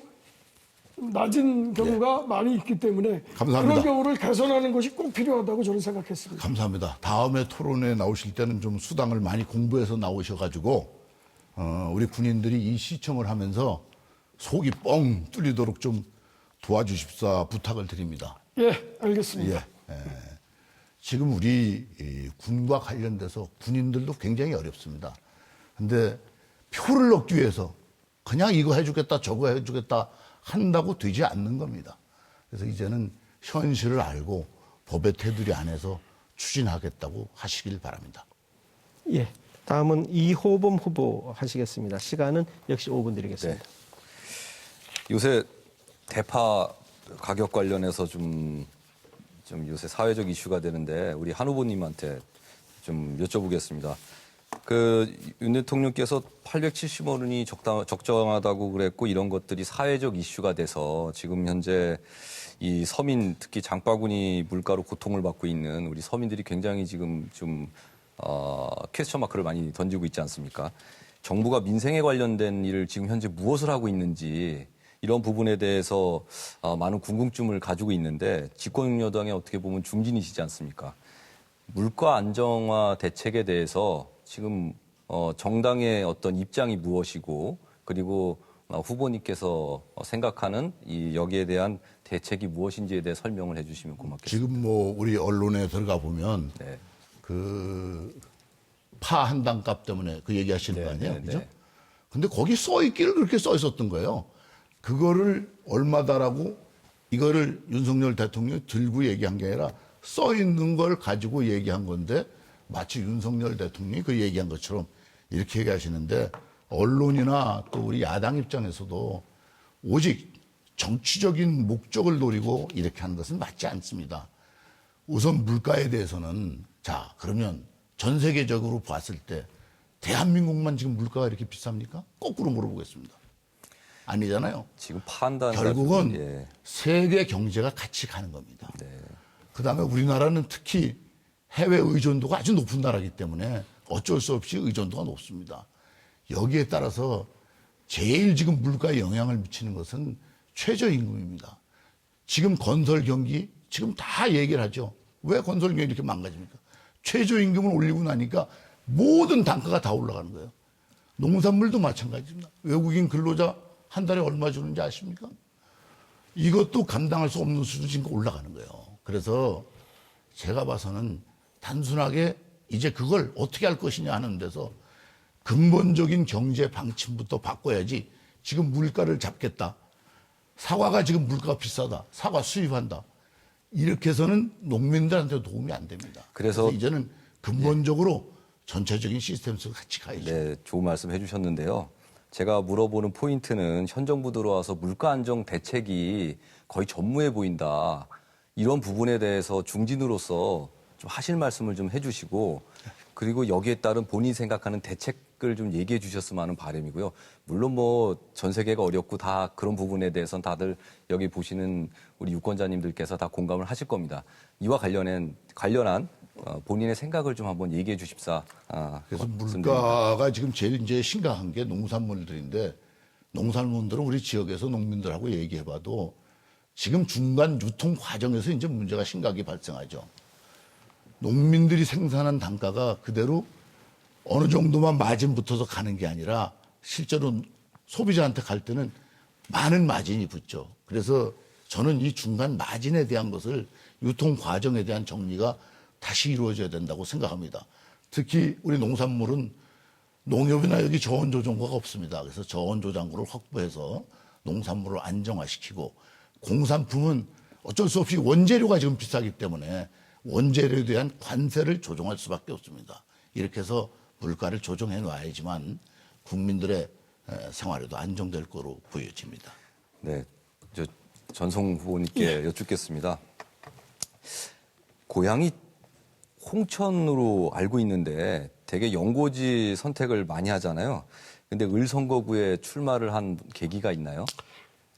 낮은 경우가 많이 있기 때문에 감사합니다. 그런 경우를 개선하는 것이 꼭 필요하다고 저는 생각했습니다. 감사합니다. 다음에 토론회 나오실 때는 좀 수당을 많이 공부해서 나오셔가지고 우리 군인들이 이 시청을 하면서 속이 뻥 뚫리도록 좀 도와주십사 부탁을 드립니다. 예, 알겠습니다. 지금 우리 군과 관련돼서 군인들도 굉장히 어렵습니다. 근데 표를 얻기 위해서 그냥 이거 해주겠다 저거 해주겠다 한다고 되지 않는 겁니다. 그래서 이제는 현실을 알고 법의 테두리 안에서 추진하겠다고 하시길 바랍니다. 예. 다음은 이호범 후보 하시겠습니다. 시간은 역시 5분 드리겠습니다. 요새 대파 가격 관련해서 좀 요새 사회적 이슈가 되는데 우리 한 후보님한테 좀 여쭤보겠습니다. 윤 대통령께서 870원 원이 적정하다고 그랬고 이런 것들이 사회적 이슈가 돼서 지금 현재 이 서민 특히 장바구니 물가로 고통을 받고 있는 우리 서민들이 굉장히 지금 퀘스천 마크를 많이 던지고 있지 않습니까? 정부가 민생에 관련된 일을 지금 현재 무엇을 하고 있는지 이런 부분에 대해서 많은 궁금증을 가지고 있는데 집권여당에 어떻게 보면 중진이시지 않습니까? 물가 안정화 대책에 대해서 지금 정당의 어떤 입장이 무엇이고 그리고 후보님께서 생각하는 여기에 대한 대책이 무엇인지에 대해 설명을 해주시면 고맙겠습니다. 지금 뭐 우리 언론에 들어가 보면 네. 파 한 당 값 때문에 그 얘기하시는 거 아니에요, 네, 그죠? 네. 근데 거기 써 있기를 그렇게 써 있었던 거예요. 그거를 얼마다라고 이거를 윤석열 대통령이 들고 얘기한 게 아니라 써 있는 걸 가지고 얘기한 건데 마치 윤석열 대통령이 그 얘기한 것처럼 이렇게 얘기하시는데 언론이나 또 우리 야당 입장에서도 오직 정치적인 목적을 노리고 이렇게 하는 것은 맞지 않습니다. 우선 물가에 대해서는 자, 그러면 전 세계적으로 봤을 때 대한민국만 지금 물가가 이렇게 비쌉니까? 거꾸로 물어보겠습니다. 아니잖아요. 지금 판단 결국은 세계 경제가 같이 가는 겁니다. 네. 그다음에 우리나라는 특히 해외 의존도가 아주 높은 나라이기 때문에 어쩔 수 없이 의존도가 높습니다. 여기에 따라서 제일 지금 물가에 영향을 미치는 것은 최저임금입니다. 지금 건설 경기 지금 다 얘기를 하죠. 왜 건설 경기 이렇게 망가집니까? 최저임금을 올리고 나니까 모든 단가가 다 올라가는 거예요. 농산물도 마찬가지입니다. 외국인 근로자 한 달에 얼마 주는지 아십니까? 이것도 감당할 수 없는 수준이 지금 올라가는 거예요. 그래서 제가 봐서는 단순하게 이제 그걸 어떻게 할 것이냐 하는 데서 근본적인 경제 방침부터 바꿔야지 지금 물가를 잡겠다. 사과가 지금 물가가 비싸다. 사과 수입한다. 이렇게 해서는 농민들한테 도움이 안 됩니다. 그래서 이제는 근본적으로 전체적인 시스템 속에 같이 가야죠. 네, 좋은 말씀 해주셨는데요. 제가 물어보는 포인트는 현 정부 들어와서 물가 안정 대책이 거의 전무해 보인다. 이런 부분에 대해서 중진으로서 좀 하실 말씀을 좀 해주시고 그리고 여기에 따른 본인이 생각하는 대책을 좀 얘기해 주셨으면 하는 바람이고요. 물론 뭐 전 세계가 어렵고 다 그런 부분에 대해서는 다들 여기 보시는 우리 유권자님들께서 다 공감을 하실 겁니다. 이와 관련한 본인의 생각을 좀 한번 얘기해 주십사. 그래서 물가가 지금 제일 이제 심각한 게 농산물들인데 농산물들은 우리 지역에서 농민들하고 얘기해봐도 지금 중간 유통 과정에서 이제 문제가 심각하게 발생하죠. 농민들이 생산한 단가가 그대로 어느 정도만 마진 붙어서 가는 게 아니라 실제로 소비자한테 갈 때는 많은 마진이 붙죠. 그래서 저는 이 중간 마진에 대한 것을 유통 과정에 대한 정리가 다시 이루어져야 된다고 생각합니다. 특히 우리 농산물은 농협이나 여기 저온조정고가 없습니다. 그래서 저온조장고를 확보해서 농산물을 안정화시키고 공산품은 어쩔 수 없이 원재료가 지금 비싸기 때문에 원재료에 대한 관세를 조정할 수밖에 없습니다. 이렇게 해서 물가를 조정해 놔야지만 국민들의 생활에도 안정될 거로 보여집니다. 네, 저 전송 후보님께 여쭙겠습니다. 고향이 홍천으로 알고 있는데 되게 연고지 선택을 많이 하잖아요. 근데 을 선거구에 출마를 한 계기가 있나요?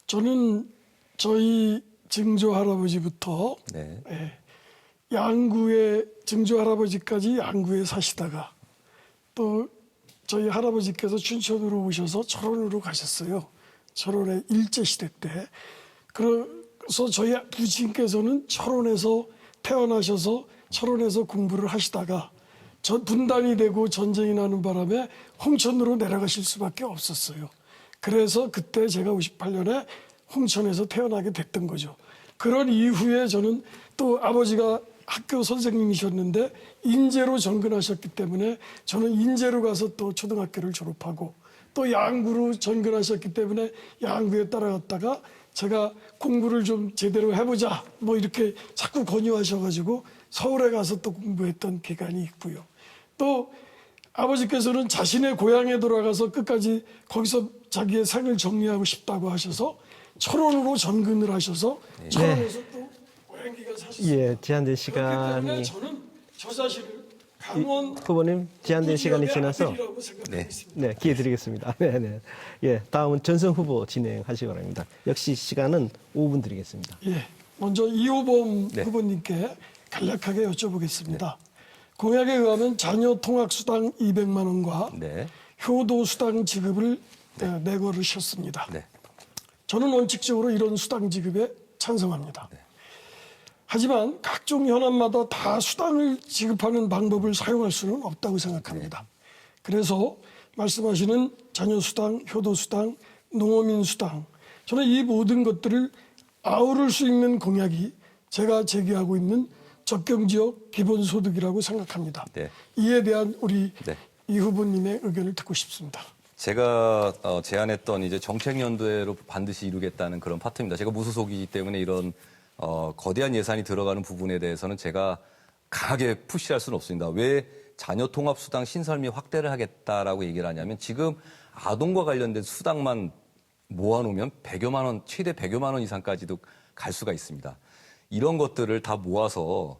저는 저희 증조 할아버지부터 네. 양구에 증조 할아버지까지 양구에 사시다가 또 저희 할아버지께서 춘천으로 오셔서 철원으로 가셨어요. 철원의 일제시대 때. 그래서 저희 부친께서는 철원에서 태어나셔서 철원에서 공부를 하시다가 분단이 되고 전쟁이 나는 바람에 홍천으로 내려가실 수밖에 없었어요. 그래서 그때 제가 58년에 홍천에서 태어나게 됐던 거죠. 그런 이후에 저는 또 아버지가 학교 선생님이셨는데 인제로 전근하셨기 때문에 저는 인제로 가서 또 초등학교를 졸업하고 또 양구로 전근하셨기 때문에 양구에 따라갔다가 제가 공부를 좀 제대로 해보자 뭐 이렇게 자꾸 권유하셔가지고 서울에 가서 또 공부했던 기간이 있고요. 또 아버지께서는 자신의 고향에 돌아가서 끝까지 거기서 자기의 생을 정리하고 싶다고 하셔서 철원으로 전근을 하셔서 철원에서 또 오랜 기간 사셨어요. 예, 제한된 그렇기 때문에 시간이 저는 저 자신을 강원 후보님 제한된 시간이 지나서 아들이라고 생각하고 있습니다. 네, 기회 드리겠습니다. 네, 네. 예, 다음은 전성 후보 진행하시기 바랍니다. 역시 시간은 5분 드리겠습니다. 예, 먼저 이호범 네. 후보님께 간략하게 여쭤보겠습니다. 공약에 의하면 자녀 통학수당 200만 원과 네. 효도수당 지급을 내걸으셨습니다. 네. 저는 원칙적으로 이런 수당 지급에 찬성합니다. 하지만 각종 현안마다 다 수당을 지급하는 방법을 사용할 수는 없다고 생각합니다. 그래서 말씀하시는 자녀수당, 효도수당, 농어민수당, 저는 이 모든 것들을 아우를 수 있는 공약이 제가 제기하고 있는 적경지역 기본소득이라고 생각합니다. 네. 이에 대한 우리 네. 이 후보님의 의견을 듣고 싶습니다. 제가 제안했던 이제 정책연대로 반드시 이루겠다는 그런 파트입니다. 제가 무소속이기 때문에 이런 거대한 예산이 들어가는 부분에 대해서는 제가 강하게 푸시할 수는 없습니다. 왜 자녀 통합 수당 신설 및 확대를 하겠다라고 얘기를 하냐면 지금 아동과 관련된 수당만 모아놓으면 100여만 원, 최대 100여만 원 이상까지도 갈 수가 있습니다. 이런 것들을 다 모아서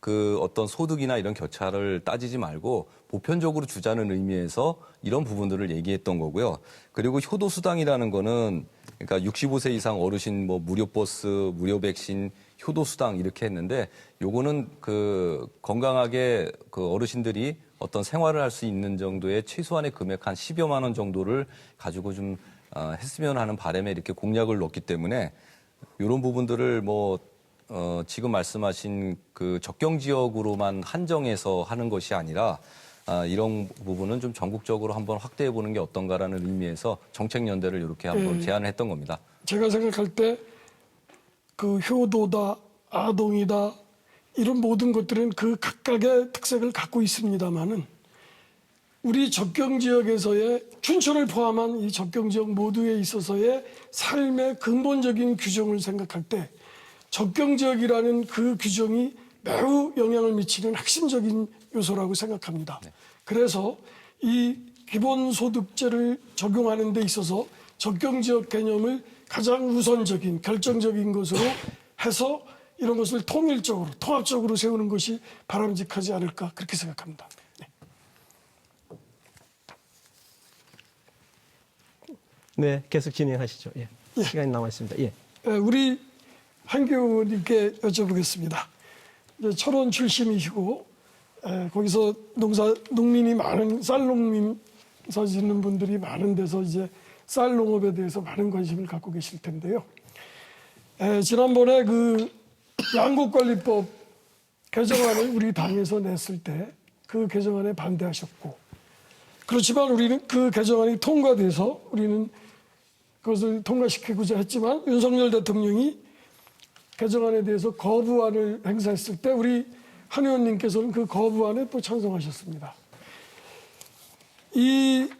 그 어떤 소득이나 이런 격차를 따지지 말고 보편적으로 주자는 의미에서 이런 부분들을 얘기했던 거고요. 그리고 효도수당이라는 거는 그러니까 65세 이상 어르신 뭐 무료 버스, 무료 백신, 효도수당 이렇게 했는데 요거는 그 건강하게 그 어르신들이 어떤 생활을 할 수 있는 정도의 최소한의 금액 한 10여만 원 정도를 가지고 좀 했으면 하는 바람에 이렇게 공약을 넣었기 때문에 이런 부분들을 지금 말씀하신 그 적경 지역으로만 한정해서 하는 것이 아니라 이런 부분은 좀 전국적으로 한번 확대해 보는 게 어떤가라는 의미에서 정책 연대를 이렇게 한번 제안을 했던 겁니다. 제가 생각할 때 그 효도다, 아동이다 이런 모든 것들은 그 각각의 특색을 갖고 있습니다만은 우리 적경 지역에서의 춘천을 포함한 이 적경 지역 모두에 있어서의 삶의 근본적인 규정을 생각할 때 적경 지역이라는 그 규정이 매우 영향을 미치는 핵심적인 요소라고 생각합니다. 그래서 이 기본소득제를 적용하는 데 있어서 적경 지역 개념을 가장 우선적인 결정적인 것으로 해서 이런 것을 통일적으로 통합적으로 세우는 것이 바람직하지 않을까 그렇게 생각합니다. 네. 네, 계속 진행하시죠. 예. 시간이 남아 있습니다. 예. 우리 한교 의원님께 여쭤보겠습니다. 철원 출신이시고 거기서 농민이 많은 쌀농민 사시는 분들이 많은 데서 이제 쌀 농업에 대해서 많은 관심을 갖고 계실 텐데요. 지난번에 그 양곡관리법 개정안을 우리 당에서 냈을 때 그 개정안에 반대하셨고, 그렇지만 우리는 그 개정안이 통과돼서 우리는 그것을 통과시키고자 했지만 윤석열 대통령이 개정안에 대해서 거부안을 행사했을 때 우리 한 의원님께서는 그 거부안에 또 찬성하셨습니다. 이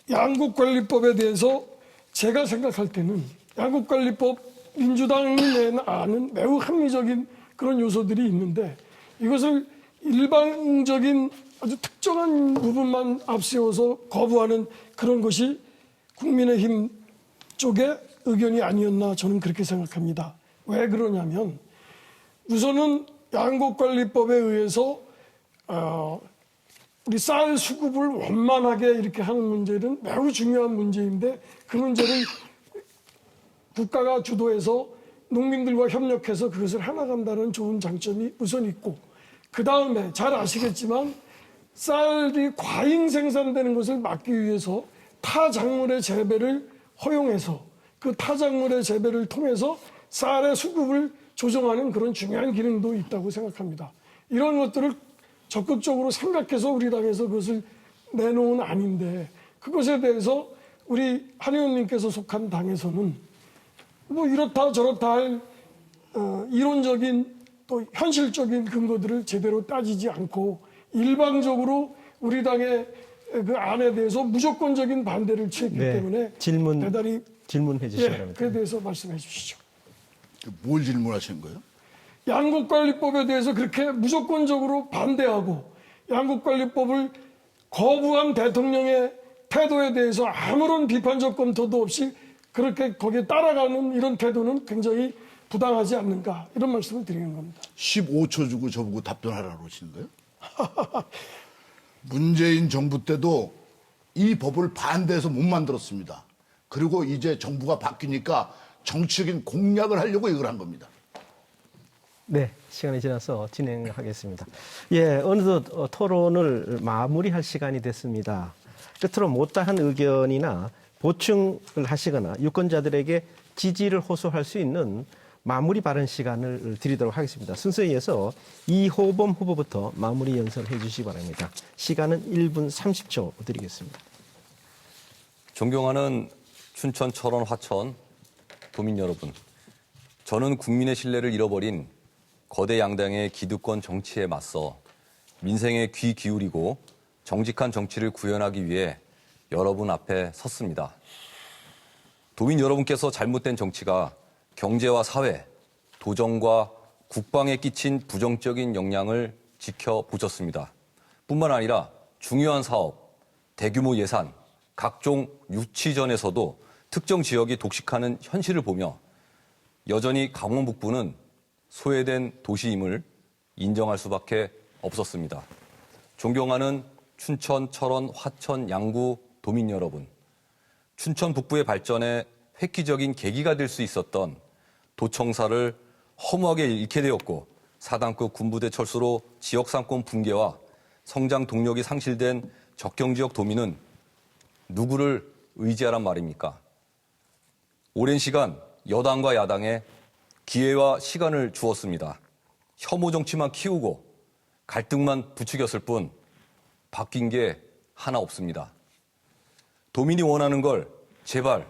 양국관리법에 대해서 제가 생각할 때는 양국관리법 민주당이 낸 안은 매우 합리적인 그런 요소들이 있는데 이것을 일방적인 아주 특정한 부분만 앞세워서 거부하는 그런 것이 국민의힘 쪽의 의견이 아니었나 저는 그렇게 생각합니다. 왜 그러냐면 우선은 양국관리법에 의해서 우리 쌀 수급을 원만하게 이렇게 하는 문제는 매우 중요한 문제인데 그 문제를 국가가 주도해서 농민들과 협력해서 그것을 해나간다는 좋은 장점이 우선 있고, 그 다음에 잘 아시겠지만 쌀이 과잉 생산되는 것을 막기 위해서 타작물의 재배를 허용해서 그 타작물의 재배를 통해서 쌀의 수급을 조정하는 그런 중요한 기능도 있다고 생각합니다. 이런 것들을 적극적으로 생각해서 우리 당에서 그것을 내놓은 안인데 그것에 대해서 우리 한 의원님께서 속한 당에서는 뭐 이렇다 저렇다 할 이론적인 또 현실적인 근거들을 제대로 따지지 않고 일방적으로 우리 당의 그 안에 대해서 무조건적인 반대를 취했기 때문에 대단히 질문해 주시기 바랍니다. 그에 대해서 말씀해 주시죠. 뭘 질문하시는 거예요? 양국관리법에 대해서 그렇게 무조건적으로 반대하고 양국관리법을 거부한 대통령의 태도에 대해서 아무런 비판적 검토도 없이 그렇게 거기에 따라가는 이런 태도는 굉장히 부당하지 않는가, 이런 말씀을 드리는 겁니다. 15초 주고 저보고 답변하라고 그러시는 거예요? 문재인 정부 때도 이 법을 반대해서 못 만들었습니다. 그리고 이제 정부가 바뀌니까 정치적인 공략을 하려고 이걸 한 겁니다. 네, 시간이 지나서 진행하겠습니다. 예, 어느덧 토론을 마무리할 시간이 됐습니다. 끝으로 못다한 의견이나 보충을 하시거나 유권자들에게 지지를 호소할 수 있는 마무리 발언 시간을 드리도록 하겠습니다. 순서에 이어서 이호범 후보부터 마무리 연설해 주시기 바랍니다. 시간은 1분 30초 드리겠습니다. 존경하는 춘천, 철원, 화천 도민 여러분, 저는 국민의 신뢰를 잃어버린 거대 양당의 기득권 정치에 맞서 민생에 귀 기울이고 정직한 정치를 구현하기 위해 여러분 앞에 섰습니다. 도민 여러분께서 잘못된 정치가 경제와 사회, 도정과 국방에 끼친 부정적인 영향을 지켜보셨습니다. 뿐만 아니라 중요한 사업, 대규모 예산, 각종 유치전에서도 특정 지역이 독식하는 현실을 보며 여전히 강원 북부는 소외된 도시임을 인정할 수밖에 없었습니다. 존경하는 춘천, 철원, 화천, 양구 도민 여러분, 춘천 북부의 발전에 획기적인 계기가 될 수 있었던 도청사를 허무하게 잃게 되었고 사단급 군부대 철수로 지역 상권 붕괴와 성장 동력이 상실된 적경지역 도민은 누구를 의지하란 말입니까? 오랜 시간 여당과 야당에 기회와 시간을 주었습니다. 혐오 정치만 키우고 갈등만 부추겼을 뿐 바뀐 게 하나 없습니다. 도민이 원하는 걸 제발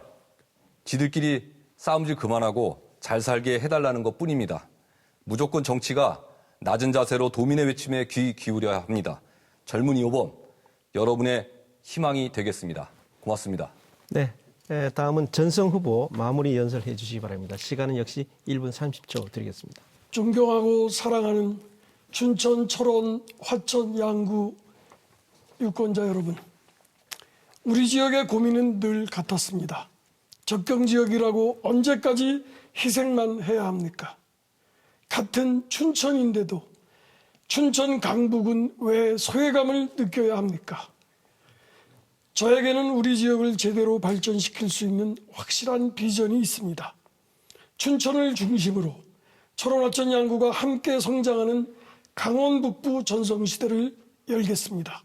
지들끼리 싸움질 그만하고 잘 살게 해달라는 것 뿐입니다. 무조건 정치가 낮은 자세로 도민의 외침에 귀 기울여야 합니다. 젊은 이호범, 여러분의 희망이 되겠습니다. 고맙습니다. 네, 다음은 전성 후보 마무리 연설해 주시기 바랍니다. 시간은 역시 1분 30초 드리겠습니다. 존경하고 사랑하는 춘천, 철원, 화천, 양구 유권자 여러분, 우리 지역의 고민은 늘 같았습니다. 적경지역이라고 언제까지 희생만 해야 합니까? 같은 춘천인데도 춘천 강북은 왜 소외감을 느껴야 합니까? 저에게는 우리 지역을 제대로 발전시킬 수 있는 확실한 비전이 있습니다. 춘천을 중심으로 철원, 화천, 양구가 함께 성장하는 강원 북부 전성시대를 열겠습니다.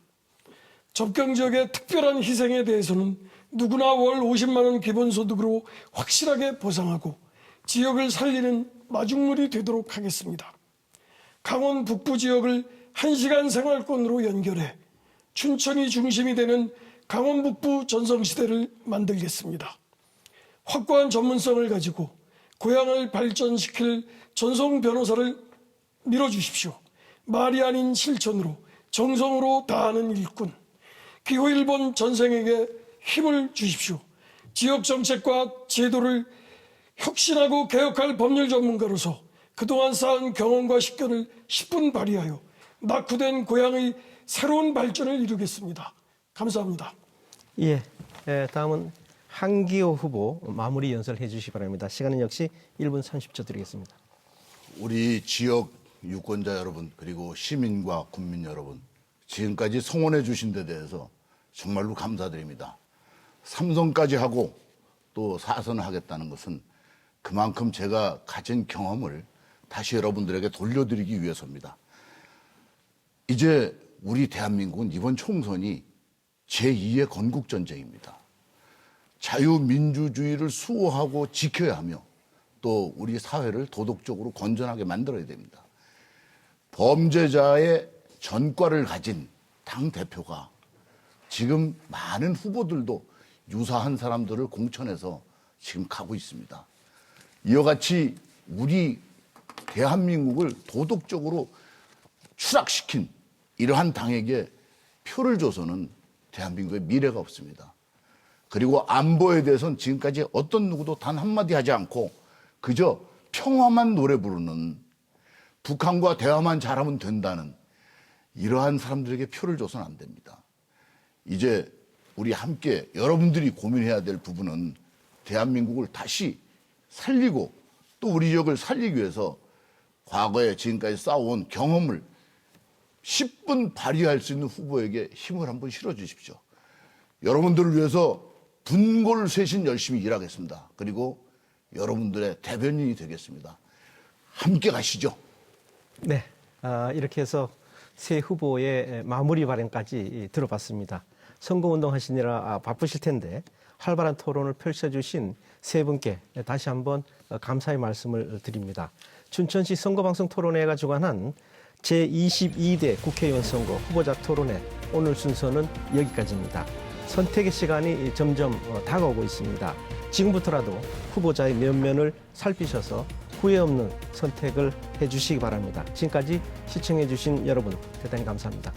접경지역의 특별한 희생에 대해서는 누구나 월 50만 원 기본소득으로 확실하게 보상하고 지역을 살리는 마중물이 되도록 하겠습니다. 강원 북부 지역을 1시간 생활권으로 연결해 춘천이 중심이 되는 강원 북부 전성시대를 만들겠습니다. 확고한 전문성을 가지고 고향을 발전시킬 전성 변호사를 밀어주십시오. 말이 아닌 실천으로 정성으로 다하는 일꾼, 기호 1번 전생에게 힘을 주십시오. 지역 정책과 제도를 혁신하고 개혁할 법률 전문가로서 그동안 쌓은 경험과 식견을 10분 발휘하여 낙후된 고향의 새로운 발전을 이루겠습니다. 감사합니다. 예, 다음은 한기호 후보 마무리 연설해 주시기 바랍니다. 시간은 역시 1분 30초 드리겠습니다. 우리 지역 유권자 여러분 그리고 시민과 국민 여러분 지금까지 성원해 주신 데 대해서 정말로 감사드립니다. 삼선까지 하고 또 4선을 하겠다는 것은 그만큼 제가 가진 경험을 다시 여러분들에게 돌려드리기 위해서입니다. 이제 우리 대한민국은 이번 총선이 제2의 건국전쟁입니다. 자유민주주의를 수호하고 지켜야 하며 또 우리 사회를 도덕적으로 건전하게 만들어야 됩니다. 범죄자의 전과를 가진 당대표가 지금 많은 후보들도 유사한 사람들을 공천해서 지금 가고 있습니다. 이와 같이 우리 대한민국을 도덕적으로 추락시킨 이러한 당에게 표를 줘서는 대한민국의 미래가 없습니다. 그리고 안보에 대해서는 지금까지 어떤 누구도 단 한마디 하지 않고 그저 평화만 노래 부르는 북한과 대화만 잘하면 된다는 이러한 사람들에게 표를 줘서는 안 됩니다. 이제 우리 함께 여러분들이 고민해야 될 부분은 대한민국을 다시 살리고 또 우리 지역을 살리기 위해서 과거에 지금까지 쌓아온 경험을 10분 발휘할 수 있는 후보에게 힘을 한번 실어주십시오. 여러분들을 위해서 분골쇄신 열심히 일하겠습니다. 그리고 여러분들의 대변인이 되겠습니다. 함께 가시죠. 네, 이렇게 해서 새 후보의 마무리 발언까지 들어봤습니다. 선거운동 하시느라 바쁘실 텐데 활발한 토론을 펼쳐주신 세 분께 다시 한번 감사의 말씀을 드립니다. 춘천시 선거방송 토론회가 주관한 제22대 국회의원 선거 후보자 토론회 오늘 순서는 여기까지입니다. 선택의 시간이 점점 다가오고 있습니다. 지금부터라도 후보자의 면면을 살피셔서 후회 없는 선택을 해주시기 바랍니다. 지금까지 시청해주신 여러분 대단히 감사합니다.